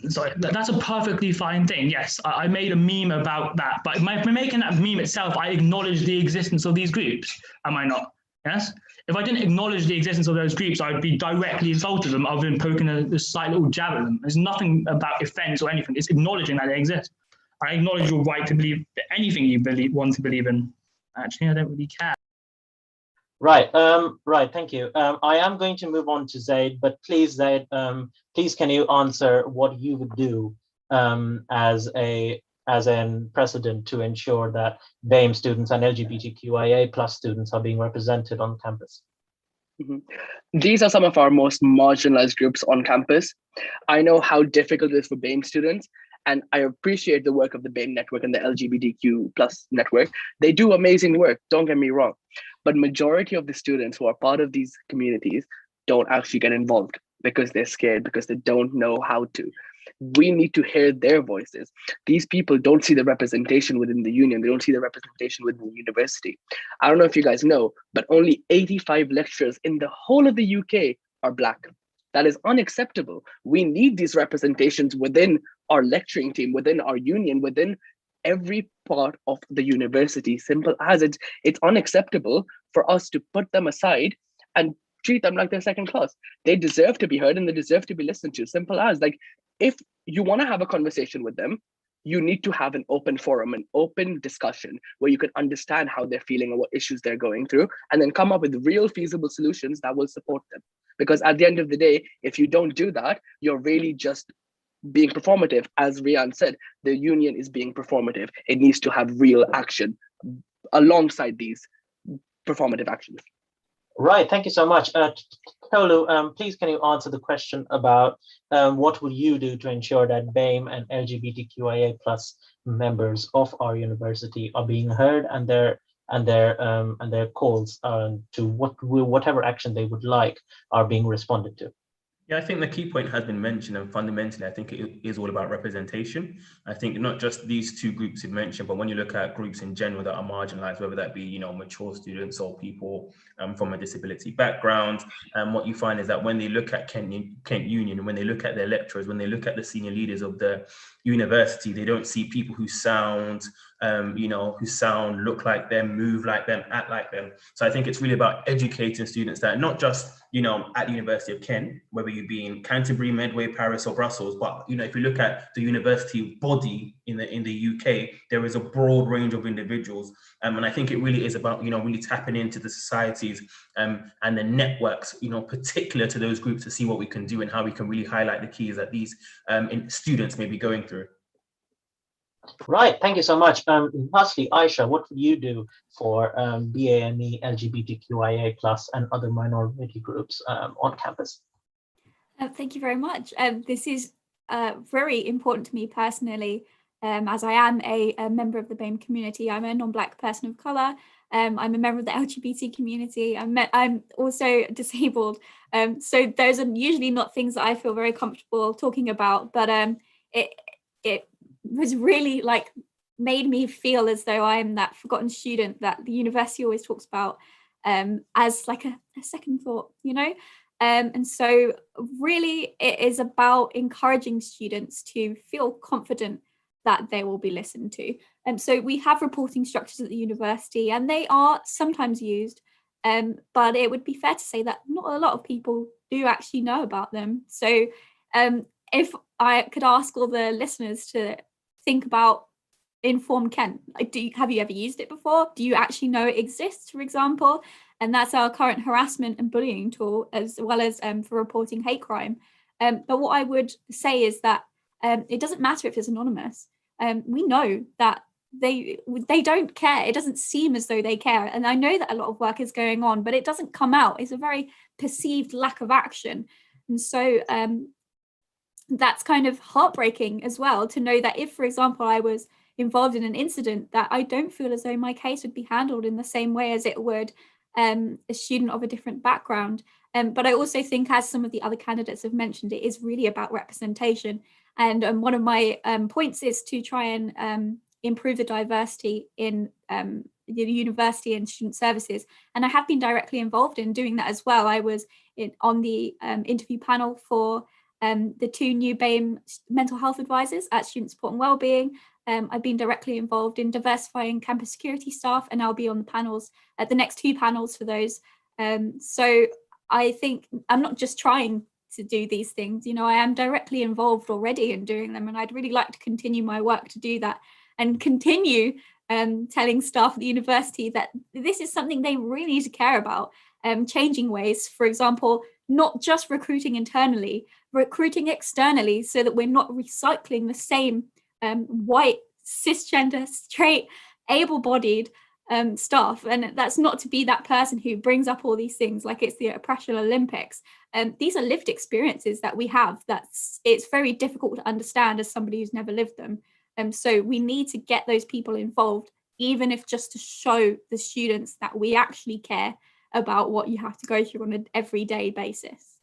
Sorry, that's a perfectly fine thing. Yes, I made a meme about that, but by making that meme itself, I acknowledge the existence of these groups. Am I not? Yes? If I didn't acknowledge the existence of those groups, I would be directly insulted them other than poking a slight little jab at them. There's nothing about offense or anything. It's acknowledging that they exist. I acknowledge your right to believe anything you want to believe in. Actually, I don't really care. Right, thank you. I am going to move on to Zaid, but please, Zaid, please can you answer what you would do as a precedent to ensure that BAME students and LGBTQIA+ students are being represented on campus? Mm-hmm. These are some of our most marginalized groups on campus. I know how difficult it is for BAME students, and I appreciate the work of the BAME network and the LGBTQ+ network. They do amazing work, don't get me wrong. But majority of the students who are part of these communities don't actually get involved because they're scared, because they don't know how to. We need to hear their voices. These people don't see the representation within the union. They don't see the representation within the university. I don't know if you guys know, but only 85 lecturers in the whole of the UK are Black. That is unacceptable. We need these representations within our lecturing team, within our union, within every part of the university. Simple as it's unacceptable for us to put them aside and treat them like they're second class. They deserve to be heard and they deserve to be listened to. Simple as, like, if you want to have a conversation with them, you need to have an open forum, an open discussion where you can understand how they're feeling and what issues they're going through, and then come up with real feasible solutions that will support them. Because at the end of the day, if you don't do that, you're really just being performative. As Rian said, the union is being performative. It needs to have real action alongside these performative actions. Right, thank you so much. Tolu, please can you answer the question about what will you do to ensure that BAME and LGBTQIA+ members of our university are being heard and their calls to whatever action they would like are being responded to? Yeah, I think the key point has been mentioned, and fundamentally, I think it is all about representation. I think not just these two groups you've mentioned, but when you look at groups in general that are marginalized, whether that be, mature students or people from a disability background, what you find is that when they look at Kent Union, when they look at their lecturers, when they look at the senior leaders of the university. They don't see people who sound, look like them, move like them, act like them. So I think it's really about educating students that not just, at the University of Kent, whether you be in Canterbury, Medway, Paris, or Brussels, but if you look at the university body in the UK, there is a broad range of individuals, and I think it really is about really tapping into the societies and the networks, particular to those groups, to see what we can do and how we can really highlight the keys that these students may be going through. Right, thank you so much. Lastly, Aisha, what would you do for BAME, LGBTQIA+, and other minority groups on campus? Thank you very much. This is very important to me personally, as I am a member of the BAME community. I'm a non-Black person of colour. I'm a member of the LGBT community. I'm also disabled. So those are usually not things that I feel very comfortable talking about, but it was really made me feel as though I am that forgotten student that the university always talks about as like a second thought, and so really it is about encouraging students to feel confident that they will be listened to. And so we have reporting structures at the university, and they are sometimes used, but it would be fair to say that not a lot of people do actually know about them. So if I could ask all the listeners to think about Inform Kent, have you ever used it before? Do you actually know it exists, for example? And that's our current harassment and bullying tool, as well as for reporting hate crime. But what I would say is that it doesn't matter if it's anonymous. We know that they don't care. It doesn't seem as though they care. And I know that a lot of work is going on, but it doesn't come out. It's a very perceived lack of action. And so that's kind of heartbreaking as well, to know that if, for example, I was involved in an incident, that I don't feel as though my case would be handled in the same way as it would a student of a different background. But I also think, as some of the other candidates have mentioned, it is really about representation. And one of my points is to try and improve the diversity in the university and student services. And I have been directly involved in doing that as well. I was on the interview panel for the 2 new BAME mental health advisors at Student Support and Wellbeing. I've been directly involved in diversifying campus security staff, and I'll be on the panels at the next 2 panels for those. So I think I'm not just trying to do these things, I am directly involved already in doing them, and I'd really like to continue my work to do that and continue telling staff at the university that this is something they really need to care about, changing ways, for example, not just recruiting internally, recruiting externally, so that we're not recycling the same white, cisgender, straight, able-bodied staff. And that's not to be that person who brings up all these things like it's the oppression Olympics. These are lived experiences that we have. It's very difficult to understand as somebody who's never lived them. So we need to get those people involved, even if just to show the students that we actually care about what you have to go through on an everyday basis.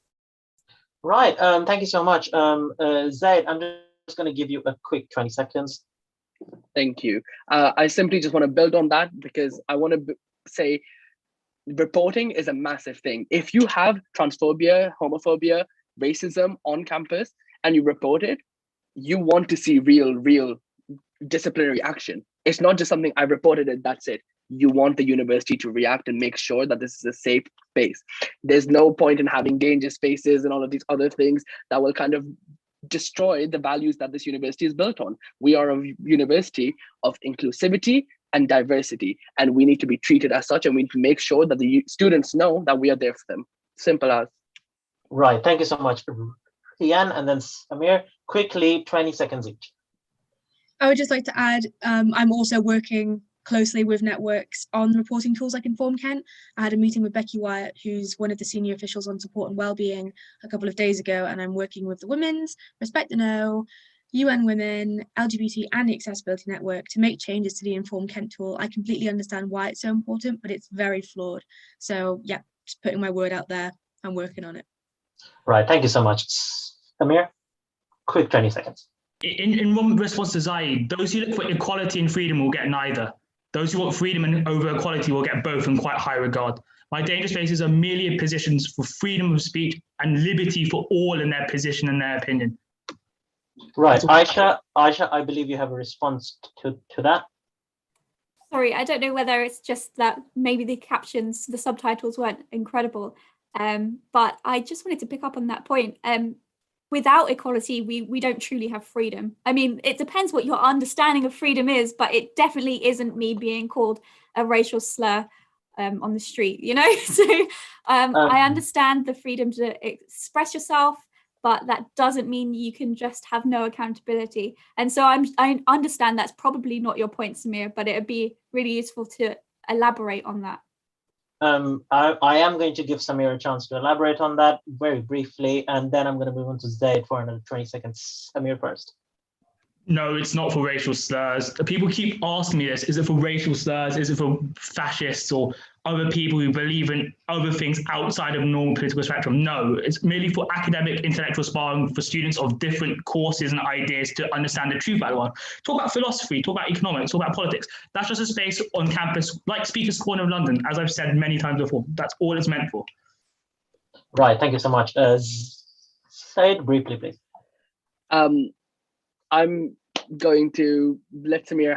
Right. Thank you so much. Zaid, I'm just going to give you a quick 20 seconds. Thank you. I simply just want to build on that, because I want to say reporting is a massive thing. If you have transphobia, homophobia, racism on campus and you report it, you want to see real disciplinary action. It's not just something I reported it, that's it. You want the university to react and make sure that this is a safe space. There's no point in having danger spaces and all of these other things that will kind of destroy the values that this university is built on. We are a university of inclusivity and diversity, and we need to be treated as such, and we need to make sure that the students know that we are there for them. Simple as. Right. Thank you so much, Ian, and then Samir. Quickly, 20 seconds each. I would just like to add, I'm also working closely with networks on reporting tools like Inform Kent. I had a meeting with Becky Wyatt, who's one of the senior officials on support and wellbeing, a couple of days ago, and I'm working with the Women's, Respect the No, UN Women, LGBT and the Accessibility Network to make changes to the Inform Kent tool. I completely understand why it's so important, but it's very flawed. So yeah, just putting my word out there, I'm working on it. Right, thank you so much. Samir, quick 20 seconds. In response to Zaid, those who look for equality and freedom will get neither. Those who want freedom and over equality will get both in quite high regard. My danger spaces are merely positions for freedom of speech and liberty for all in their position and their opinion. Right, Aisha, I believe you have a response to that. Sorry, I don't know whether it's just that maybe the captions, the subtitles weren't incredible, but I just wanted to pick up on that point. Without equality, we don't truly have freedom. I mean, it depends what your understanding of freedom is, but it definitely isn't me being called a racial slur on the street, you know? So I understand the freedom to express yourself, but that doesn't mean you can just have no accountability. And so I understand that's probably not your point, Samir, but it would be really useful to elaborate on that. I am going to give Samir a chance to elaborate on that very briefly, and then I'm going to move on to Zaid for another 20 seconds. Samir first. No, it's not for racial slurs. People keep asking me this. Is it for racial slurs? Is it for fascists or other people who believe in other things outside of normal political spectrum? No, it's merely for academic intellectual sparring for students of different courses and ideas to understand the truth about one. Talk about philosophy, talk about economics, talk about politics. That's just a space on campus, like Speaker's Corner of London, as I've said many times before. That's all it's meant for. Right, thank you so much. Zaid, briefly, please. I'm going to let Samir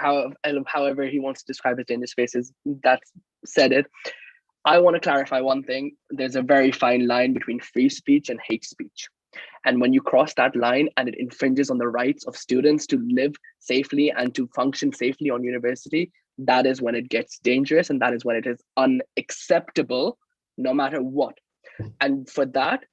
however he wants to describe his gender spaces. That's said it. I want to clarify one thing. There's a very fine line between free speech and hate speech. And when you cross that line and it infringes on the rights of students to live safely and to function safely on university, that is when it gets dangerous and that is when it is unacceptable, no matter what. And for that,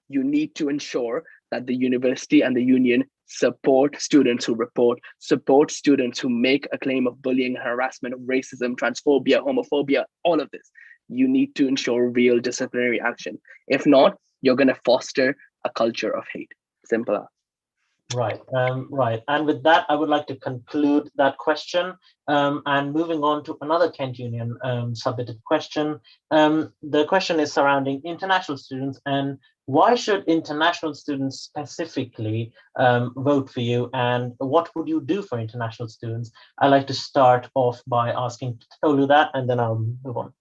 you need to ensure that the university and the union support students who report, support students who make a claim of bullying, harassment, racism, transphobia, homophobia, all of this. You need to ensure real disciplinary action. If not, you're going to foster a culture of hate. Simple as. Right, right. And with that, I would like to conclude that question. And moving on to another Kent Union submitted question. The question is surrounding international students and why should international students specifically vote for you, and what would you do for international students? I'd like to start off by asking Tolu that, and then I'll move on.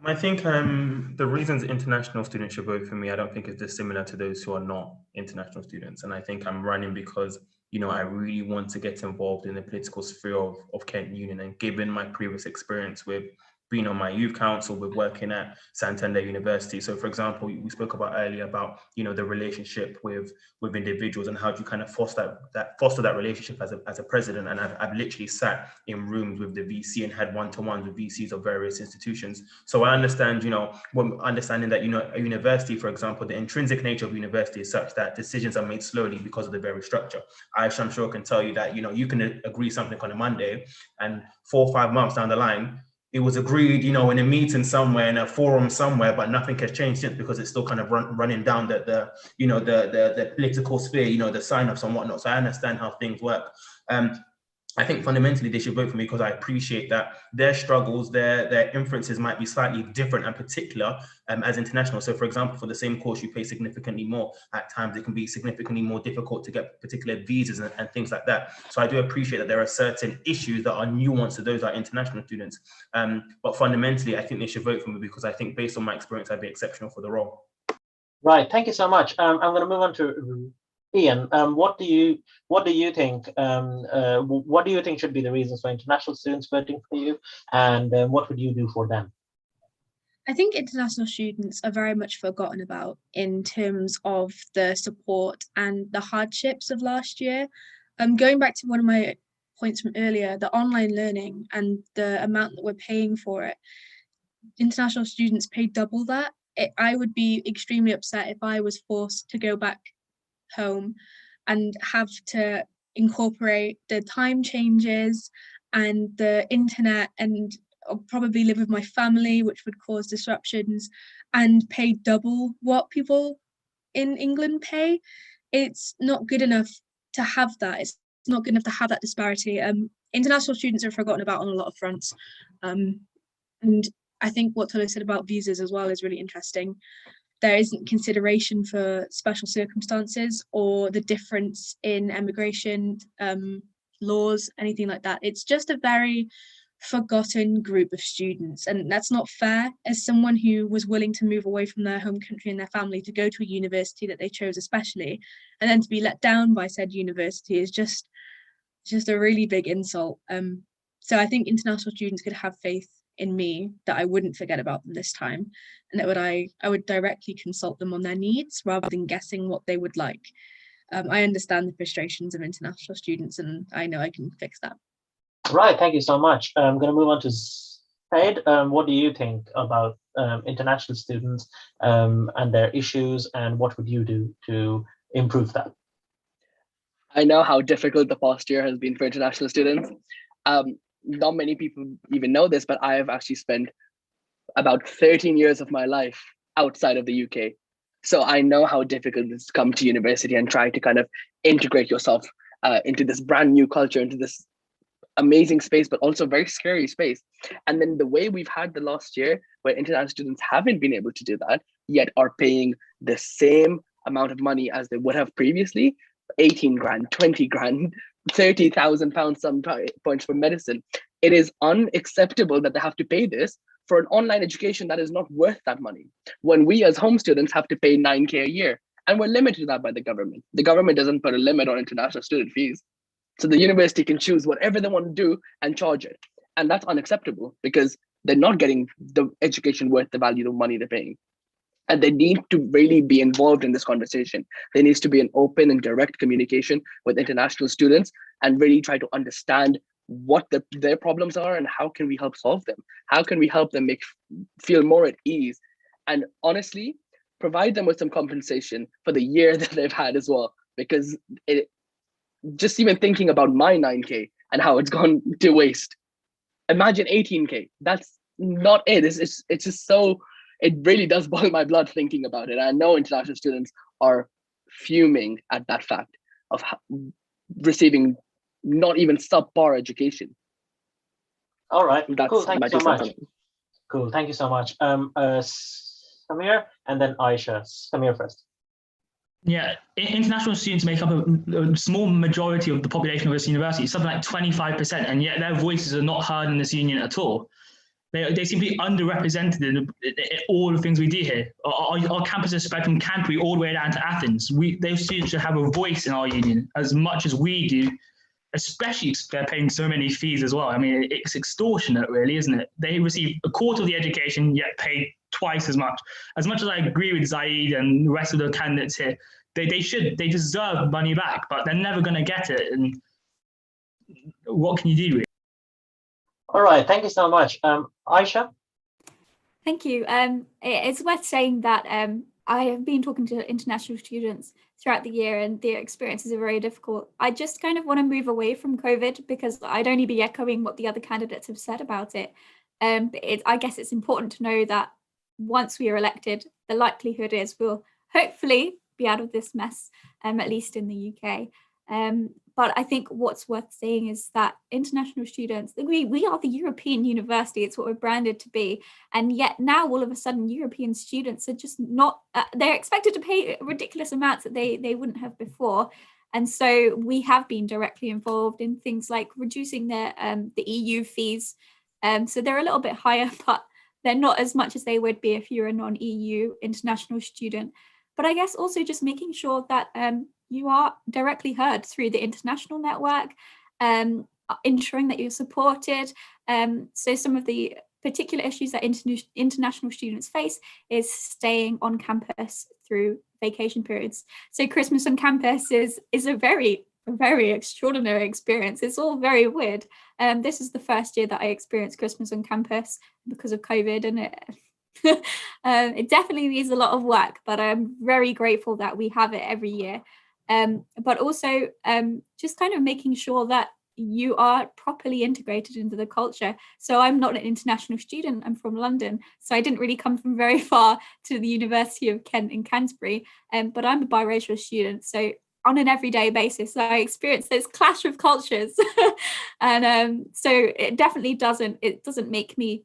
I think the reasons international students should vote for me, I don't think is dissimilar to those who are not international students. And I think I'm running because, you know, I really want to get involved in the political sphere of Kent Union. And given my previous experience with being on my youth council, with working at Santander University. So for example, we spoke about earlier about, you know, the relationship with individuals and how do you kind of foster that relationship as a president. And I've literally sat in rooms with the VC and had one-to-ones with VCs of various institutions. So I understand, you know, understanding that, you know, a university, for example, the intrinsic nature of university is such that decisions are made slowly because of the very structure. I'm sure can tell you that, you know, you can agree something on a Monday and 4 or 5 months down the line, it was agreed, you know, in a meeting somewhere, in a forum somewhere, but nothing has changed since because it's still kind of running down the political sphere, you know, the sign-ups and whatnot. So I understand how things work. I think fundamentally they should vote for me because I appreciate that their struggles, their inferences might be slightly different and particular as international. So for example, for the same course, you pay significantly more. At times it can be significantly more difficult to get particular visas and things like that. So I do appreciate that there are certain issues that are nuanced to those that are international students. But fundamentally, I think they should vote for me because I think based on my experience, I'd be exceptional for the role. Right, thank you so much. I'm going to move on to Ian. What do you think? What do you think should be the reasons for international students voting for you, and what would you do for them? I think international students are very much forgotten about in terms of the support and the hardships of last year. Going back to one of my points from earlier, the online learning and the amount that we're paying for it, international students pay double that. I would be extremely upset if I was forced to go back home and have to incorporate the time changes and the internet, and I'll probably live with my family, which would cause disruptions, and pay double what people in England pay. It's not good enough to have that. It's not good enough to have that disparity. International students are forgotten about on a lot of fronts. And I think what Tolu said about visas as well is really interesting. There isn't consideration for special circumstances or the difference in immigration laws, anything like that. It's just a very forgotten group of students, and that's not fair. As someone who was willing to move away from their home country and their family to go to a university that they chose especially, and then to be let down by said university is just a really big insult. So I think international students could have faith in me that I wouldn't forget about them this time, and that I would directly consult them on their needs rather than guessing what they would like. I understand the frustrations of international students, and I know I can fix that. Right, thank you so much. I'm going to move on to Said. What do you think about international students and their issues, and what would you do to improve that? I know how difficult the past year has been for international students. Not many people even know this, but I have actually spent about 13 years of my life outside of the UK. So I know how difficult it is to come to university and try to kind of integrate yourself into this brand new culture, into this amazing space, but also very scary space. And then the way we've had the last year, where international students haven't been able to do that, yet are paying the same amount of money as they would have previously, 18 grand, 20 grand, 30,000 pounds some points for medicine. It is unacceptable that they have to pay this for an online education that is not worth that money, when we as home students have to pay 9K a year, and we're limited to that by the government. The government doesn't put a limit on international student fees. So the university can choose whatever they want to do and charge it. And that's unacceptable because they're not getting the education worth the value of money they're paying. And they need to really be involved in this conversation. There needs to be an open and direct communication with international students and really try to understand what their problems are and how can we help solve them? How can we help them feel more at ease? And honestly, provide them with some compensation for the year that they've had as well, because just even thinking about my 9K and how it's gone to waste. Imagine 18K. That's not it. It's just so, it really does boil my blood thinking about it. I know international students are fuming at that fact of receiving not even subpar education. All right, That's cool. Thank my you so 2 much. cents. Cool. Thank you so much. Samir and then Aisha. Samir first. Yeah, international students make up a small majority of the population of this university, something like 25%, and yet their voices are not heard in this union at all. They seem to be underrepresented in all the things we do here. Our campus is spread from Canterbury all the way down to Athens. Those students should have a voice in our union as much as we do, especially because they're paying so many fees as well. I mean, it's extortionate, really, isn't it? They receive a quarter of the education, yet pay twice as much. As much as I agree with Zaid and the rest of the candidates here, they deserve money back, but they're never going to get it. And what can you do with it? All right, thank you so much. Aisha? Thank you. It's worth saying that I have been talking to international students throughout the year, and their experiences are very difficult. I just kind of want to move away from COVID because I'd only be echoing what the other candidates have said about it. I guess it's important to know that once we are elected, the likelihood is we'll hopefully be out of this mess, at least in the UK. But I think what's worth saying is that international students, we are the European university. It's what we're branded to be. And yet now all of a sudden European students are just not, they're expected to pay ridiculous amounts that they wouldn't have before. And so we have been directly involved in things like reducing the EU fees. So they're a little bit higher, but they're not as much as they would be if you're a non-EU international student. But I guess also just making sure that you are directly heard through the international network, ensuring that you're supported. So some of the particular issues that international students face is staying on campus through vacation periods. So Christmas on campus is a very extraordinary experience. It's all very weird. This is the first year that I experienced Christmas on campus because of COVID, and it definitely needs a lot of work, but I'm very grateful that we have it every year. But also just kind of making sure that you are properly integrated into the culture. So I'm not an international student, I'm from London, so I didn't really come from very far to the University of Kent in Canterbury, but I'm a biracial student, so on an everyday basis I experience this clash of cultures. And so it definitely doesn't make me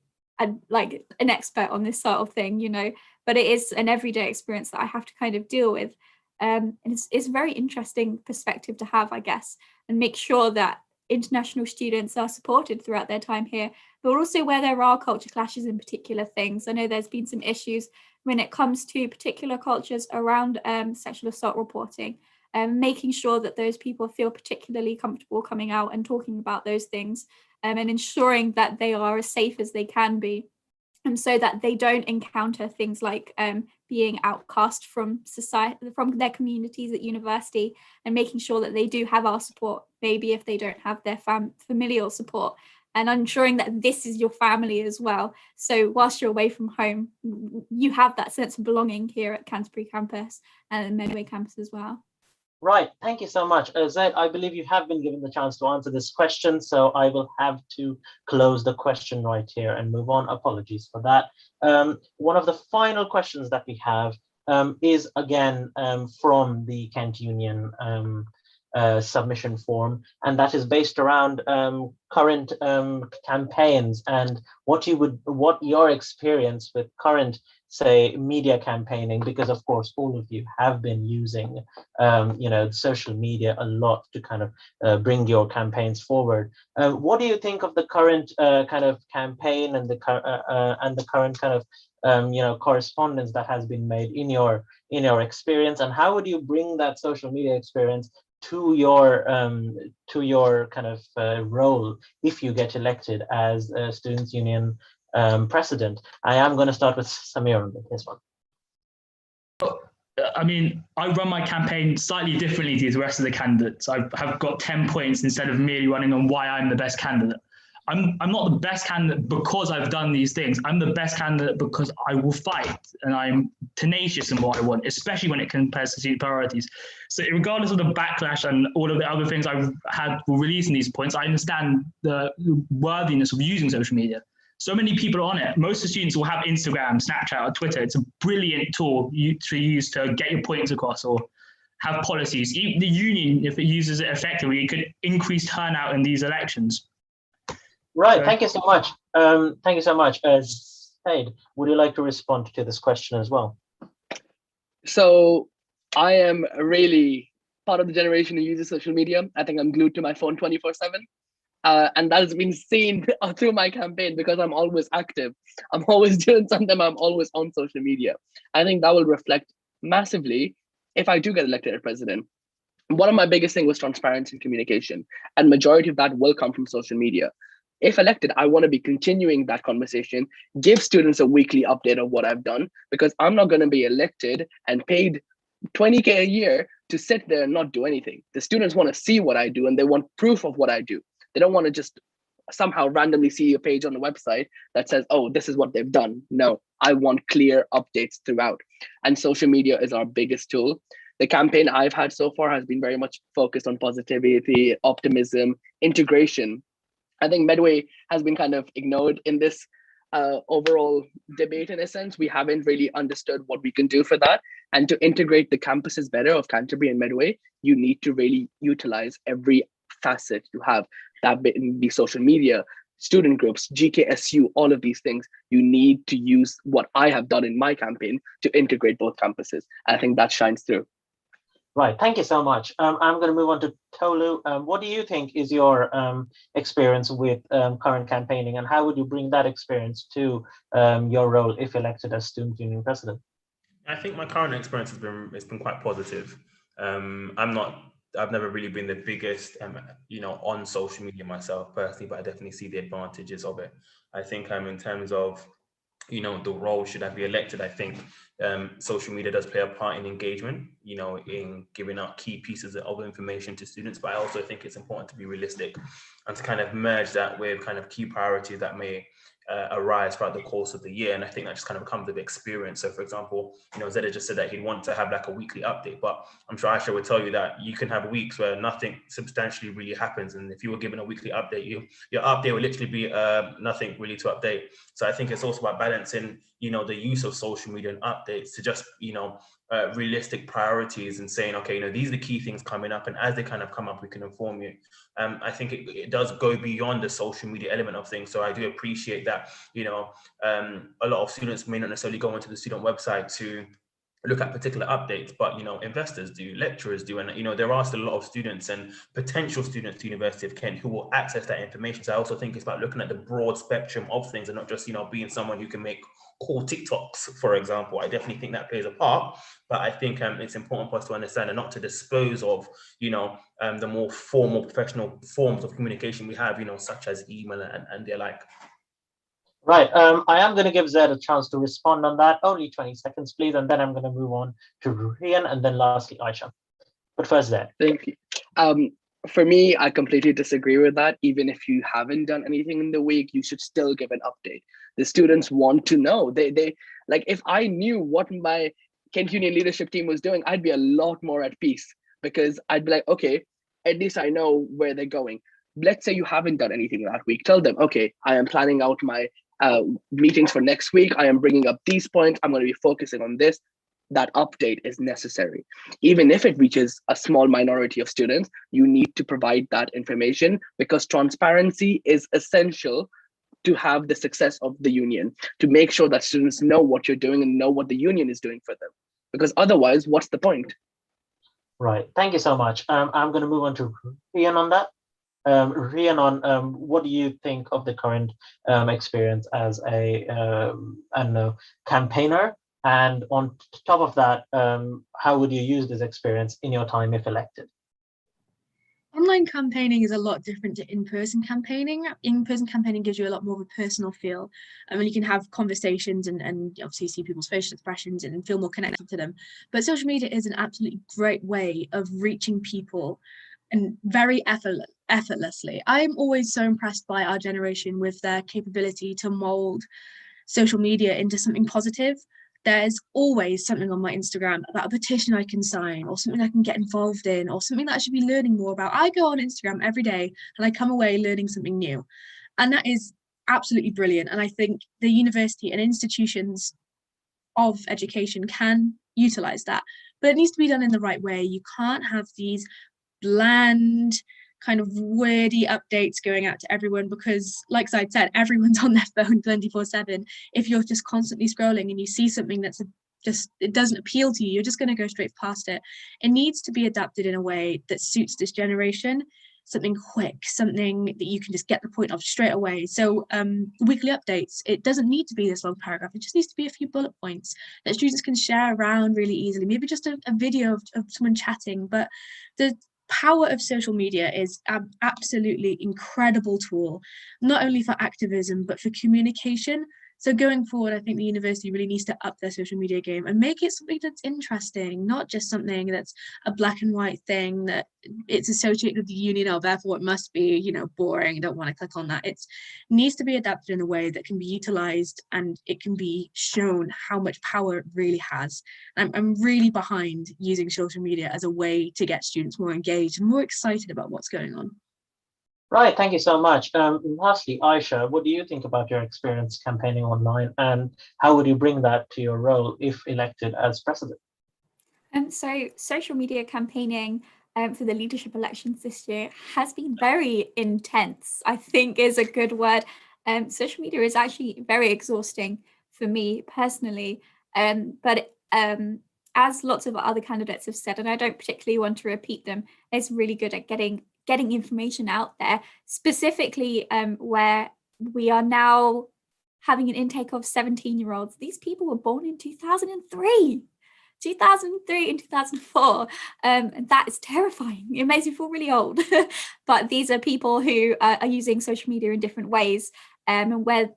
like an expert on this sort of thing, you know, but it is an everyday experience that I have to kind of deal with. And it's a very interesting perspective to have, I guess, and make sure that international students are supported throughout their time here, but also where there are culture clashes in particular things. I know there's been some issues when it comes to particular cultures around sexual assault reporting, making sure that those people feel particularly comfortable coming out and talking about those things, and ensuring that they are as safe as they can be, and so that they don't encounter things like being outcast from society, from their communities at university, and making sure that they do have our support, maybe if they don't have their familial support, and ensuring that this is your family as well. So whilst you're away from home, you have that sense of belonging here at Canterbury campus and Medway campus as well. Right, thank you so much. Zed, I believe you have been given the chance to answer this question, so I will have to close the question right here and move on. Apologies for that. One of the final questions that we have is again from the Kent Union submission form, and that is based around current campaigns and what your experience with current, say, media campaigning, because of course all of you have been using social media a lot to kind of bring your campaigns forward. What do you think of the current kind of campaign and the current kind of correspondence that has been made in your experience, and how would you bring that social media experience to your kind of role if you get elected as a Students' Union president? I am going to start with Samir on this one. I mean, I run my campaign slightly differently to the rest of the candidates. I have got 10 points instead of merely running on why I'm the best candidate. I'm not the best candidate because I've done these things. I'm the best candidate because I will fight and I'm tenacious in what I want, especially when it compares to student priorities. So regardless of the backlash and all of the other things I've had for releasing these points, I understand the worthiness of using social media. So many people are on it. Most of the students will have Instagram, Snapchat, or Twitter. It's a brilliant tool to use to get your points across or have policies. Even the union, if it uses it effectively, it could increase turnout in these elections. Right, thank you so much. Thank you so much. Said, would you like to respond to this question as well? So I am really part of the generation who uses social media. I think I'm glued to my phone 24/7. And that has been seen through my campaign because I'm always active. I'm always doing something. I'm always on social media. I think that will reflect massively if I do get elected as president. One of my biggest things was transparency and communication, and majority of that will come from social media. If elected, I want to be continuing that conversation, give students a weekly update of what I've done, because I'm not going to be elected and paid 20K a year to sit there and not do anything. The students want to see what I do and they want proof of what I do. They don't want to just somehow randomly see a page on the website that says, oh, this is what they've done. No, I want clear updates throughout. And social media is our biggest tool. The campaign I've had so far has been very much focused on positivity, optimism, integration. I think Medway has been kind of ignored in this overall debate in a sense. We haven't really understood what we can do for that. And to integrate the campuses better of Canterbury and Medway, you need to really utilize every facet you have, that be social media, student groups, GKSU, all of these things. You need to use what I have done in my campaign to integrate both campuses. I think that shines through. Right, thank you so much. I'm going to move on to Tolu. What do you think is your experience with current campaigning, and how would you bring that experience to your role if elected as Student Union president? I think my current experience has been quite positive. I've never really been the biggest, on social media myself personally, but I definitely see the advantages of it. I think in terms of, the role should I be elected, I think social media does play a part in engagement, in giving out key pieces of information to students. But I also think it's important to be realistic and to kind of merge that with kind of key priorities that may arise throughout the course of the year. And I think that just kind of comes with experience. So for example, Zeda just said that he'd want to have like a weekly update, but I'm sure Aisha would tell you that you can have weeks where nothing substantially really happens. And if you were given a weekly update, your update will literally be nothing really to update. So I think it's also about balancing, the use of social media and updates to just, realistic priorities and saying, okay, these are the key things coming up. And as they kind of come up, we can inform you. I think it does go beyond the social media element of things. So I do appreciate that, a lot of students may not necessarily go onto the student website to look at particular updates, but investors do, lecturers do, and there are still a lot of students and potential students to University of Kent who will access that information. So I also think it's about looking at the broad spectrum of things and not just being someone who can make cool TikToks, for example. I definitely think that plays a part, but I think it's important for us to understand and not to dispose of the more formal professional forms of communication we have, such as email and their like. Right. I am going to give Zed a chance to respond on that. Only 20 seconds, please. And then I'm going to move on to Rian and then lastly, Aisha. But first, Zed. Thank you. For me, I completely disagree with that. Even if you haven't done anything in the week, you should still give an update. The students want to know. They like, if I knew what my Kent Union leadership team was doing, I'd be a lot more at peace, because I'd be like, okay, at least I know where they're going. Let's say you haven't done anything that week. Tell them, okay, I am planning out my meetings for next week. I am bringing up these points. I'm going to be focusing on this. That update is necessary. Even if it reaches a small minority of students, you need to provide that information, because transparency is essential to have the success of the union, to make sure that students know what you're doing and know what the union is doing for them. Because otherwise, what's the point? Right. Thank you so much. I'm going to move on to Rian on that. Rian, what do you think of the current experience as a campaigner? And on top of that, how would you use this experience in your time if elected? Online campaigning is a lot different to in-person campaigning. In-person campaigning gives you a lot more of a personal feel. I mean, you can have conversations and obviously see people's facial expressions and feel more connected to them. But social media is an absolutely great way of reaching people, and very effortlessly. I'm always so impressed by our generation with their capability to mold social media into something positive. There's always something on my Instagram about a petition I can sign, or something I can get involved in, or something that I should be learning more about. I go on Instagram every day and I come away learning something new. And that is absolutely brilliant. And I think the university and institutions of education can utilize that, but it needs to be done in the right way. You can't have these bland, kind of wordy updates going out to everyone, because like I said, everyone's on their phone 24/7. If you're just constantly scrolling and you see something that's it doesn't appeal to you, you're just going to go straight past it. It needs to be adapted in a way that suits this generation, something quick, something that you can just get the point of straight away. So weekly updates, it doesn't need to be this long paragraph, it just needs to be a few bullet points that students can share around really easily, maybe just a video of someone chatting. But the power of social media is an absolutely incredible tool, not only for activism but for communication. So going forward, I think the university really needs to up their social media game and make it something that's interesting, not just something that's a black and white thing that it's associated with the union, or therefore it must be, boring, don't want to click on that. It needs to be adapted in a way that can be utilized and it can be shown how much power it really has. I'm really behind using social media as a way to get students more engaged and more excited about what's going on. Right, thank you so much. Lastly, Aisha, what do you think about your experience campaigning online, and how would you bring that to your role if elected as president? So social media campaigning for the leadership elections this year has been very intense, I think is a good word. Social media is actually very exhausting for me personally, but as lots of other candidates have said, and I don't particularly want to repeat them, it's really good at getting information out there, specifically where we are now having an intake of 17-year-olds. These people were born in 2003 and 2004. That is terrifying. It makes me feel really old. But these are people who are using social media in different ways, and where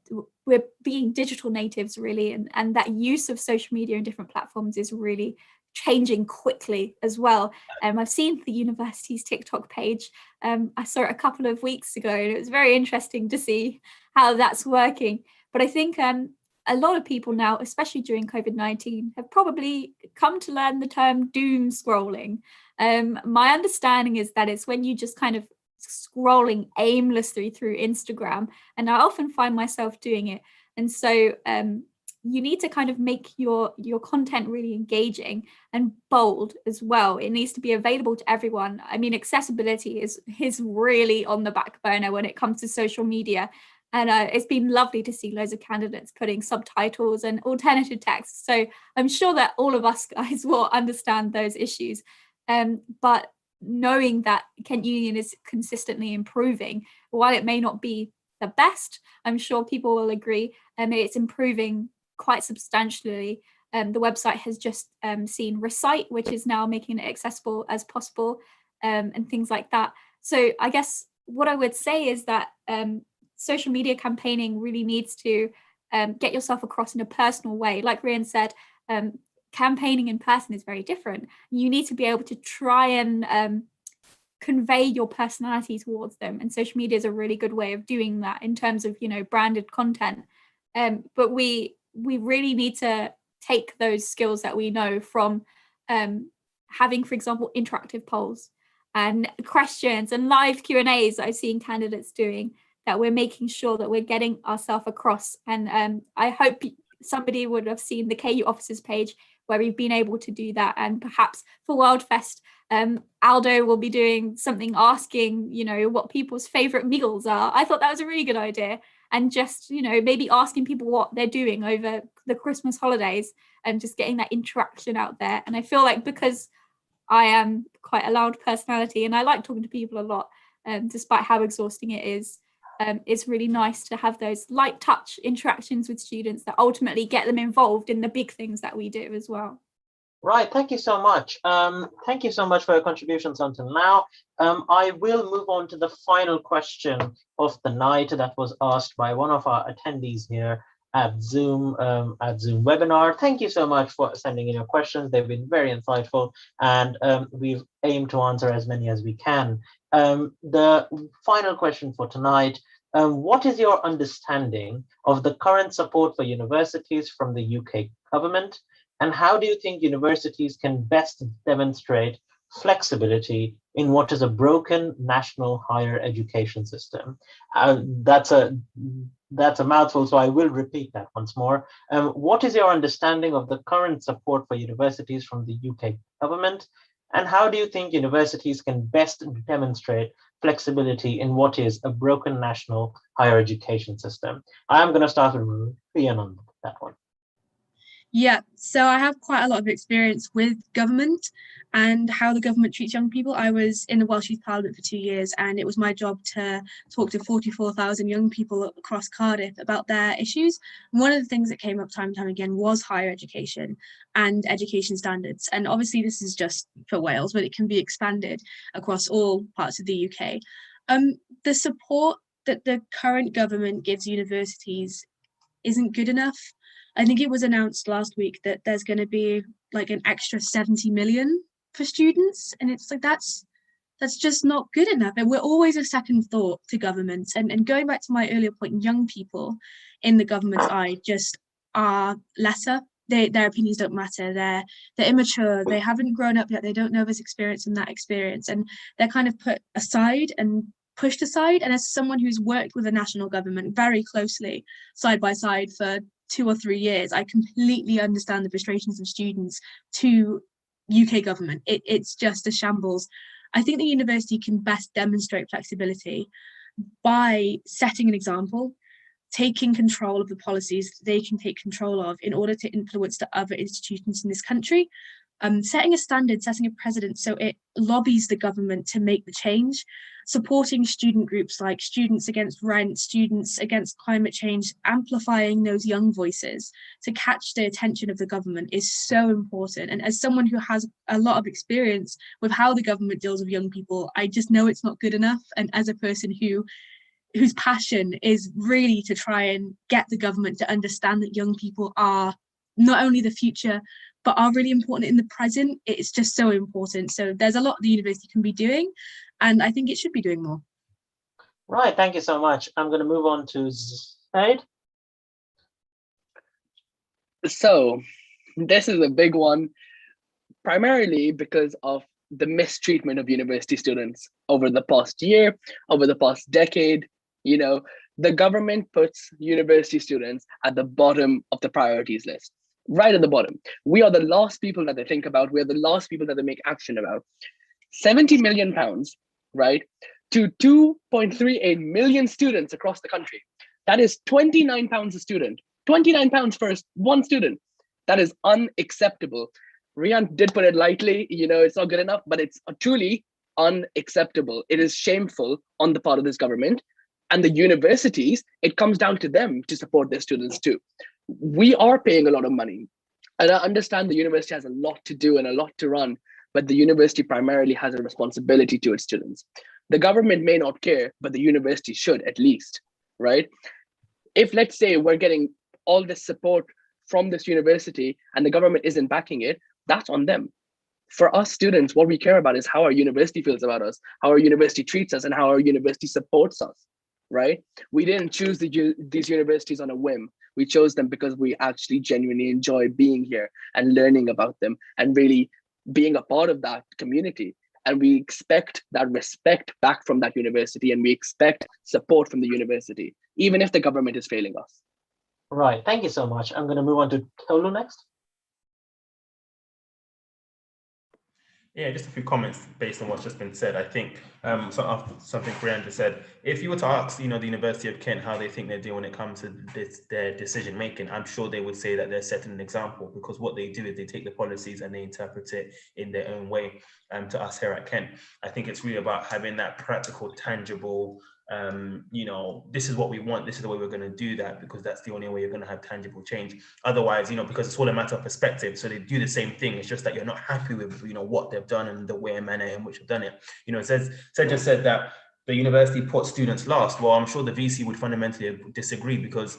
we're being digital natives really, and that use of social media in different platforms is really changing quickly as well. I've seen the university's TikTok page. I saw it a couple of weeks ago, and it was very interesting to see how that's working. But I think a lot of people now, especially during COVID-19, have probably come to learn the term doom scrolling. My understanding is that it's when you just kind of scrolling aimlessly through Instagram, and I often find myself doing it. And so you need to kind of make your content really engaging and bold as well. It needs to be available to everyone. I mean, accessibility is really on the back burner when it comes to social media. And it's been lovely to see loads of candidates putting subtitles and alternative text. So I'm sure that all of us guys will understand those issues. But knowing that Kent Union is consistently improving, while it may not be the best, I'm sure people will agree, it's improving quite substantially. The website has just seen Recite, which is now making it accessible as possible, and things like that. So I guess what I would say is that social media campaigning really needs to get yourself across in a personal way. Like Ryan said, campaigning in person is very different. You need to be able to try and convey your personality towards them, and social media is a really good way of doing that in terms of, you know, branded content. But we really need to take those skills that we know from having, for example, interactive polls and questions and live Q&As I've seen candidates doing, that we're making sure that we're getting ourselves across. And I hope somebody would have seen the KU officers page where we've been able to do that. And perhaps for WorldFest, Aldo will be doing something asking, you know, what people's favorite meals are. I thought that was a really good idea. And just, you know, maybe asking people what they're doing over the Christmas holidays and just getting that interaction out there. And I feel like because I am quite a loud personality and I like talking to people a lot, despite how exhausting it is, it's really nice to have those light touch interactions with students that ultimately get them involved in the big things that we do as well. Right, thank you so much. Thank you so much for your contributions until now. I will move on to the final question of the night that was asked by one of our attendees here at Zoom webinar. Thank you so much for sending in your questions. They've been very insightful, and we've aimed to answer as many as we can. The final question for tonight: what is your understanding of the current support for universities from the UK government? And how do you think universities can best demonstrate flexibility in what is a broken national higher education system? That's a mouthful, so I will repeat that once more. What is your understanding of the current support for universities from the UK government? And how do you think universities can best demonstrate flexibility in what is a broken national higher education system? I'm going to start with Rhian on that one. Yeah, so I have quite a lot of experience with government and how the government treats young people. I was in the Welsh Youth Parliament for 2 years, and it was my job to talk to 44,000 young people across Cardiff about their issues. And one of the things that came up time and time again was higher education and education standards. And obviously this is just for Wales, but it can be expanded across all parts of the UK. The support that the current government gives universities isn't good enough. I think it was announced last week that there's going to be like an extra 70 million for students, and it's like that's just not good enough. And we're always a second thought to governments. And going back to my earlier point, young people in the government's eye just are lesser. Their opinions don't matter. They're immature. They haven't grown up yet. They don't know this experience and that experience, and they're kind of put aside and pushed aside. And as someone who's worked with the national government very closely, side by side for 2 or 3 years, I completely understand the frustrations of students to UK government. It's just a shambles. I think the university can best demonstrate flexibility by setting an example, taking control of the policies they can take control of in order to influence the other institutions in this country, setting a standard, setting a precedent so it lobbies the government to make the change, supporting student groups like Students Against Rent, Students Against Climate Change, amplifying those young voices to catch the attention of the government is so important. And as someone who has a lot of experience with how the government deals with young people, I just know it's not good enough. And as a person whose passion is really to try and get the government to understand that young people are not only the future, but are really important in the present, it's just so important. So there's a lot the university can be doing, and I think it should be doing more. Right, thank you so much. I'm going to move on to Zaid. So this is a big one, primarily because of the mistreatment of university students over the past year, over the past decade. You know, the government puts university students at the bottom of the priorities list, right at the bottom. We are the last people that they think about. We're the last people that they make action about. 70 million pounds, right, to 2.38 million students across the country. That is £29 a student. £29 for one student. That is unacceptable. Rian did put it lightly, it's not good enough, but it's truly unacceptable. It is shameful on the part of this government. And the universities, it comes down to them to support their students too. We are paying a lot of money. And I understand the university has a lot to do and a lot to run, but the university primarily has a responsibility to its students. The government may not care, but the university should at least, right? If, let's say, we're getting all this support from this university and the government isn't backing it, that's on them. For us students, what we care about is how our university feels about us, how our university treats us, and how our university supports us, right? We didn't choose these universities on a whim. We chose them because we actually genuinely enjoy being here and learning about them and really being a part of that community. And we expect that respect back from that university, and we expect support from the university, even if the government is failing us. Right, thank you so much. I'm going to move on to Tolu next. Yeah, just a few comments based on what's just been said. I think something Brian just said. If you were to ask, the University of Kent how they think they're doing when it comes to their decision making, I'm sure they would say that they're setting an example, because what they do is they take the policies and they interpret it in their own way. To us here at Kent, I think it's really about having that practical, tangible. This is what we want. This is the way we're going to do that, because that's the only way you're going to have tangible change. Otherwise, because it's all a matter of perspective. So they do the same thing. It's just that you're not happy with, what they've done and the way and manner in which they've done it. Sed just said that the university puts students last. Well, I'm sure the VC would fundamentally disagree, because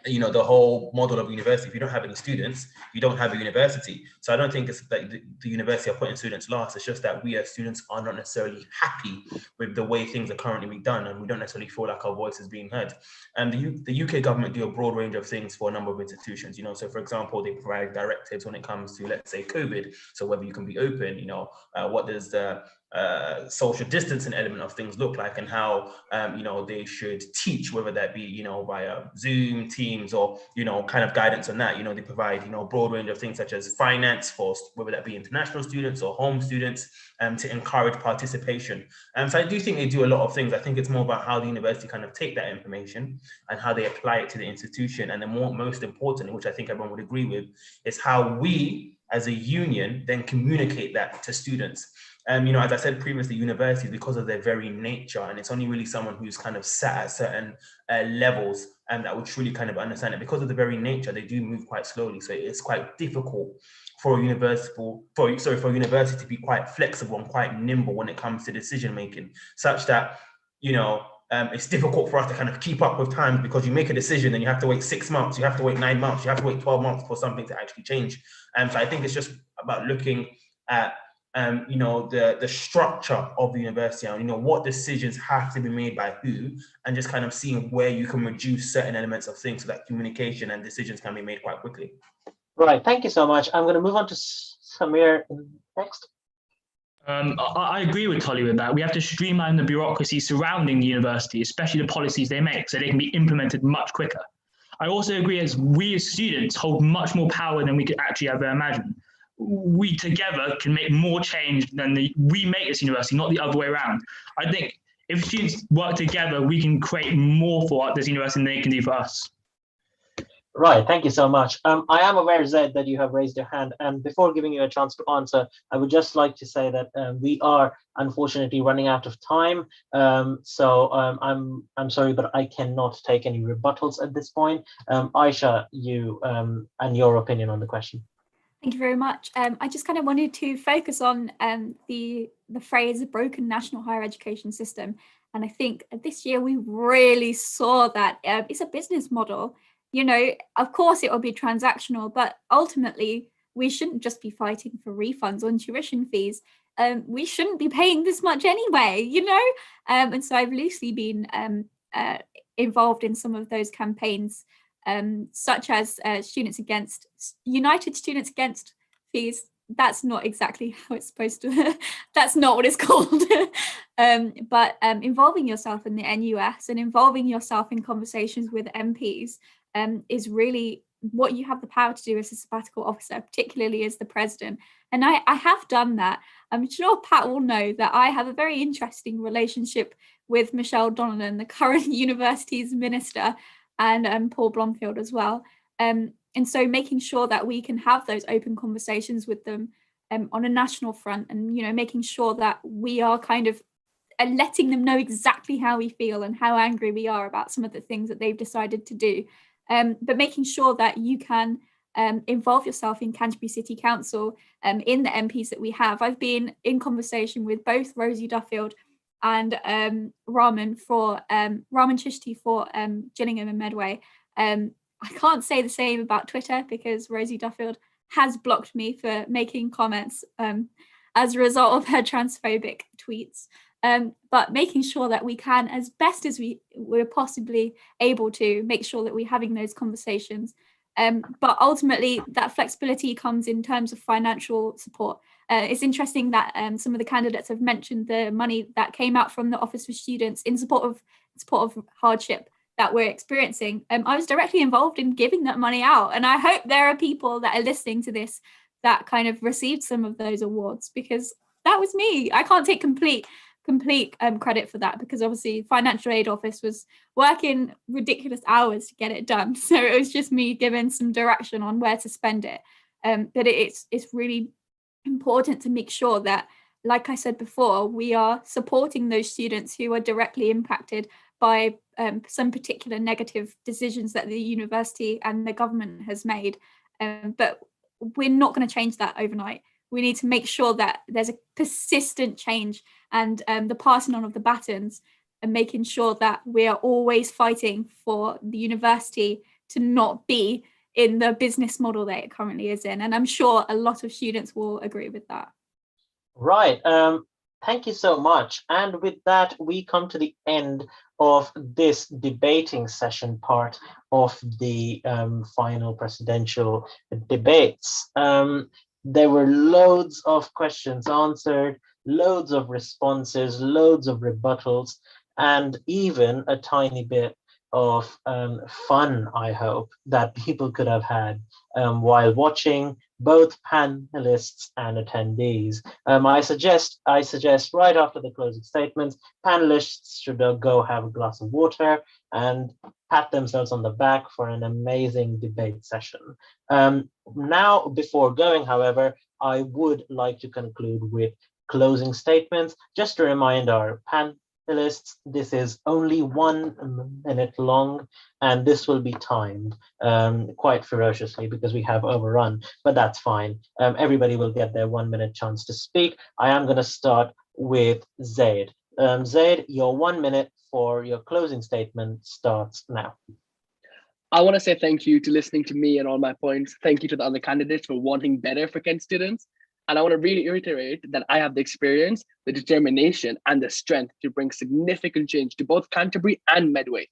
the whole model of university, if you don't have any students, you don't have a university. So I don't think it's like the university are putting students last. It's just that we as students are not necessarily happy with the way things are currently being done, and we don't necessarily feel like our voice is being heard. And the UK government do a broad range of things for a number of institutions. So for example, they provide directives when it comes to, let's say, COVID. So whether you can be open, what does the social distancing element of things look like, and how they should teach, whether that be via Zoom, Teams, or kind of guidance on that. They provide a broad range of things such as finance for whether that be international students or home students, to encourage participation. So I do think they do a lot of things. I think it's more about how the university kind of take that information and how they apply it to the institution. And the most importantly, which I think everyone would agree with, is how we as a union then communicate that to students. As I said previously, universities, because of their very nature, and it's only really someone who's kind of sat at certain levels and that would truly kind of understand it, because of the very nature, they do move quite slowly. So it's quite difficult for a university to be quite flexible and quite nimble when it comes to decision making, such that, it's difficult for us to kind of keep up with times, because you make a decision and you have to wait 6 months, you have to wait 9 months, you have to wait 12 months for something to actually change. So I think it's just about looking at the structure of the university, and what decisions have to be made by who, and just kind of seeing where you can reduce certain elements of things so that communication and decisions can be made quite quickly. Right, thank you so much. I'm going to move on to Samir next. I agree with Tolly with that. We have to streamline the bureaucracy surrounding the university, especially the policies they make, so they can be implemented much quicker. I also agree, as we as students hold much more power than we could actually ever imagine. We together can make more change than we make this university, not the other way around. I think if students work together, we can create more for this university than they can do for us. Right, thank you so much. I am aware, Zed, that you have raised your hand, and before giving you a chance to answer, I would just like to say that we are unfortunately running out of time. So I'm sorry, but I cannot take any rebuttals at this point. Aisha, you and your opinion on the question. Thank you very much. I just kind of wanted to focus on the phrase broken national higher education system. And I think this year we really saw that it's a business model. Of course it will be transactional, but ultimately we shouldn't just be fighting for refunds on tuition fees. We shouldn't be paying this much anyway, and so I've loosely been involved in some of those campaigns, such as United Students Against Fees. That's not exactly how it's supposed to, that's not what it's called. But involving yourself in the NUS and involving yourself in conversations with MPs is really what you have the power to do as a sabbatical officer, particularly as the president. And I have done that. I'm sure Pat will know that I have a very interesting relationship with Michelle Donelan, the current university's minister, and Paul Blomfield as well. And so making sure that we can have those open conversations with them on a national front, and making sure that we are kind of letting them know exactly how we feel and how angry we are about some of the things that they've decided to do. But making sure that you can involve yourself in Canterbury City Council, in the MPs that we have. I've been in conversation with both Rosie Duffield and Raman Chishti for Gillingham and Medway. I can't say the same about Twitter because Rosie Duffield has blocked me for making comments as a result of her transphobic tweets. But making sure that we can, as best as we're possibly able to, make sure that we're having those conversations. But ultimately, that flexibility comes in terms of financial support. It's interesting that some of the candidates have mentioned the money that came out from the Office for Students in support of hardship that we're experiencing. I was directly involved in giving that money out, and I hope there are people that are listening to this that kind of received some of those awards, because that was me. I can't take complete credit for that, because obviously financial aid office was working ridiculous hours to get it done, so it was just me giving some direction on where to spend it. But it's really important to make sure that, like I said before, we are supporting those students who are directly impacted by some particular negative decisions that the university and the government has made. But we're not going to change that overnight. We need to make sure that there's a persistent change and the passing on of the batons, and making sure that we are always fighting for the university to not be in the business model that it currently is in. And I'm sure a lot of students will agree with that. Right. Thank you so much. And with that, we come to the end of this debating session part of the final presidential debates. There were loads of questions answered, loads of responses, loads of rebuttals, and even a tiny bit of fun, I hope, that people could have had while watching, both panelists and attendees. I suggest right after the closing statements, panelists should go have a glass of water and pat themselves on the back for an amazing debate session. Now, before going, however, I would like to conclude with closing statements. Just to remind our panelists, this is only 1 minute long, and this will be timed quite ferociously because we have overrun, but that's fine. Everybody will get their 1 minute chance to speak. I am going to start with Zaid. Zaid, your 1 minute for your closing statement starts now. I want to say thank you to listening to me and all my points. Thank you to the other candidates for wanting better for Kent students. And I want to really reiterate that I have the experience, the determination, and the strength to bring significant change to both Canterbury and Medway.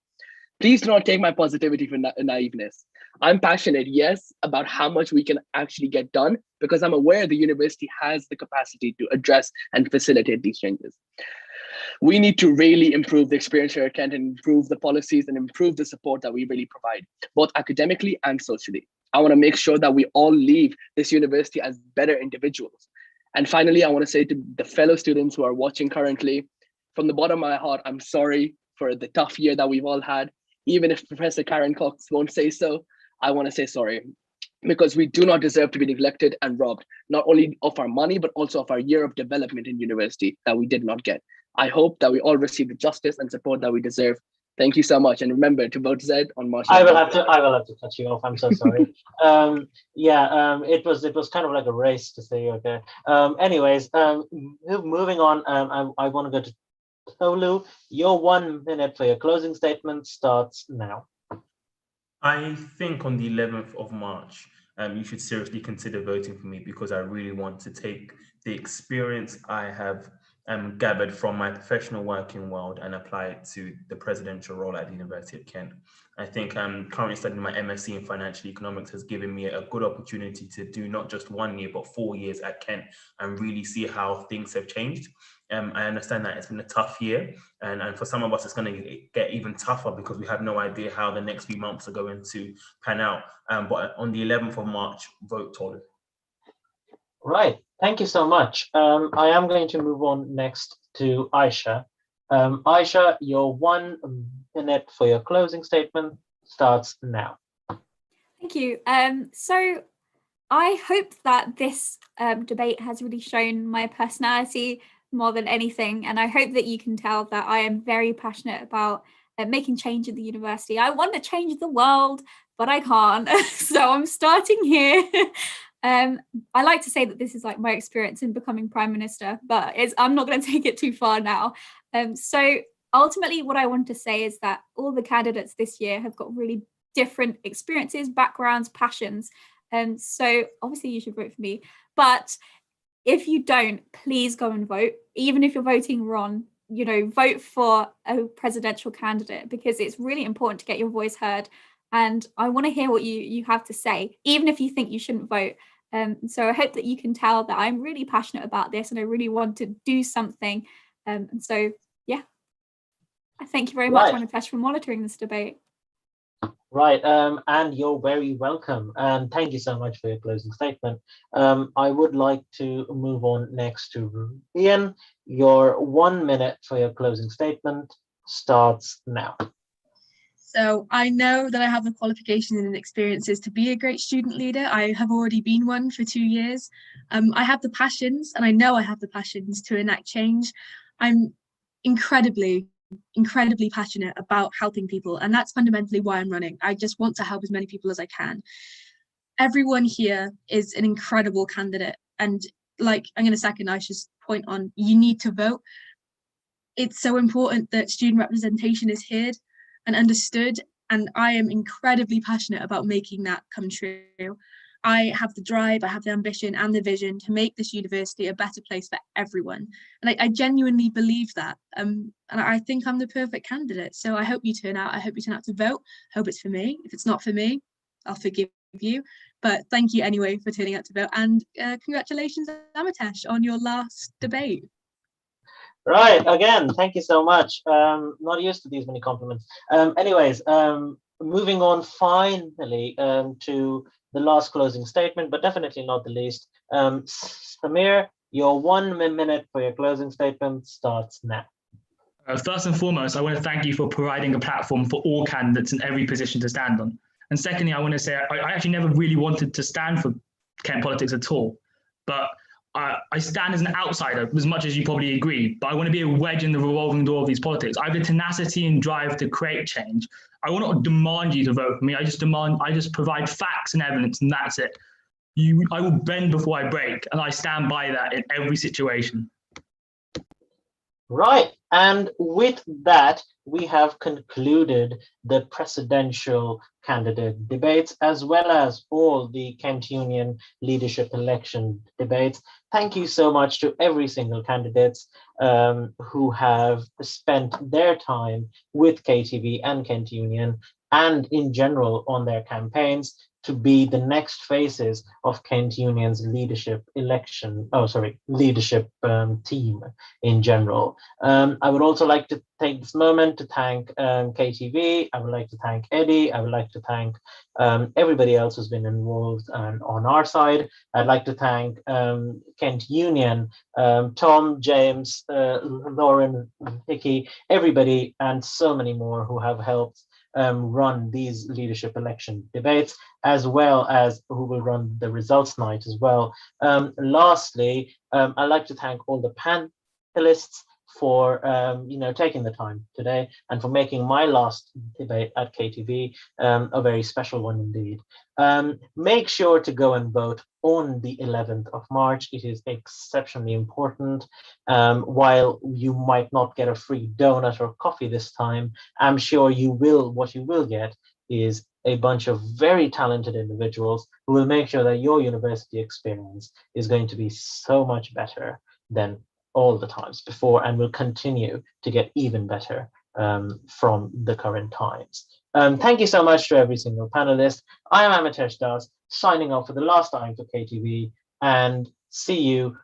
Please do not take my positivity for naiveness. I'm passionate, yes, about how much we can actually get done, because I'm aware the university has the capacity to address and facilitate these changes. We need to really improve the experience here at Kent and improve the policies and improve the support that we really provide, both academically and socially. I want to make sure that we all leave this university as better individuals. And finally, I want to say to the fellow students who are watching currently, from the bottom of my heart, I'm sorry for the tough year that we've all had. Even if Professor Karen Cox won't say so, I want to say sorry, because we do not deserve to be neglected and robbed, not only of our money, but also of our year of development in university that we did not get. I hope that we all receive the justice and support that we deserve. Thank you so much, and remember to vote Z on March. I will have to cut you off. I'm so sorry. It was kind of like a race to say okay. Anyways, moving on. I want to go to Tolu. Your 1 minute for your closing statement starts now. I think on the 11th of March, you should seriously consider voting for me, because I really want to take the experience I have gathered from my professional working world and apply it to the presidential role at the University of Kent. I think currently studying my MSc in financial economics has given me a good opportunity to do not just 1 year, but 4 years at Kent and really see how things have changed. I understand that it's been a tough year, and for some of us, it's going to get even tougher because we have no idea how the next few months are going to pan out. But on the 11th of March, vote Tolu. Right. Thank you so much. I am going to move on next to Aisha. Aisha, your 1 minute for your closing statement starts now. Thank you. So I hope that this debate has really shown my personality more than anything. And I hope that you can tell that I am very passionate about making change at the university. I want to change the world, but I can't. So I'm starting here. I like to say that this is like my experience in becoming Prime Minister, but I'm not going to take it too far now. So ultimately, what I want to say is that all the candidates this year have got really different experiences, backgrounds, passions. So obviously you should vote for me. But if you don't, please go and vote. Even if you're voting wrong, vote for a presidential candidate, because it's really important to get your voice heard. And I want to hear what you have to say, even if you think you shouldn't vote. So I hope that you can tell that I'm really passionate about this and I really want to do something. And so, yeah, thank you very much, Amitesh, for monitoring this debate. Right, and you're very welcome. And thank you so much for your closing statement. I would like to move on next to Ian. Your 1 minute for your closing statement starts now. So I know that I have the qualifications and experiences to be a great student leader. I have already been one for 2 years. I have the passions, and I know I have the passions to enact change. I'm incredibly passionate about helping people, and that's fundamentally why I'm running. I just want to help as many people as I can. Everyone here is an incredible candidate, and like I'm going to second Aisha's point on, you need to vote. It's so important that student representation is heard and understood, and I am incredibly passionate about making that come true. I have the drive, I have the ambition and the vision to make this university a better place for everyone. And I genuinely believe that. And I think I'm the perfect candidate. So I hope you turn out. I hope you turn out to vote. I hope it's for me. If it's not for me, I'll forgive you. But thank you anyway for turning out to vote. And congratulations, Amitesh, on your last debate. Right, again, thank you so much. Not used to these many compliments. Anyways, moving on finally to the last closing statement, but definitely not the least. Samir, your 1 minute for your closing statement starts now. First and foremost, I want to thank you for providing a platform for all candidates in every position to stand on. And secondly, I want to say I actually never really wanted to stand for Kent politics at all, but I stand as an outsider, as much as you probably agree, but I want to be a wedge in the revolving door of these politics. I have the tenacity and drive to create change. I will not demand you to vote for me. I just provide facts and evidence, and that's it. I will bend before I break, and I stand by that in every situation. Right, and with that, we have concluded the presidential candidate debates, as well as all the Kent Union leadership election debates. Thank you so much to every single candidate who have spent their time with KTV and Kent Union, and in general on their campaigns to be the next faces of Kent Union's leadership team in general. I would also like to take this moment to thank KTV. I would like to thank Eddie. I would like to thank everybody else who's been involved on our side. I'd like to thank Kent Union, Tom, James, Lauren, Hickey, everybody, and so many more who have helped run these leadership election debates, as well as who will run the results night as well. Lastly, I'd like to thank all the panelists for taking the time today and for making my last debate at KTV a very special one indeed. Make sure to go and vote on the 11th of March. It is exceptionally important. While you might not get a free donut or coffee this time, I'm sure what you will get is a bunch of very talented individuals who will make sure that your university experience is going to be so much better than all the times before, and will continue to get even better from the current times. Thank you so much to every single panelist. I am Amitesh Das, signing off for the last time for KTV, and see you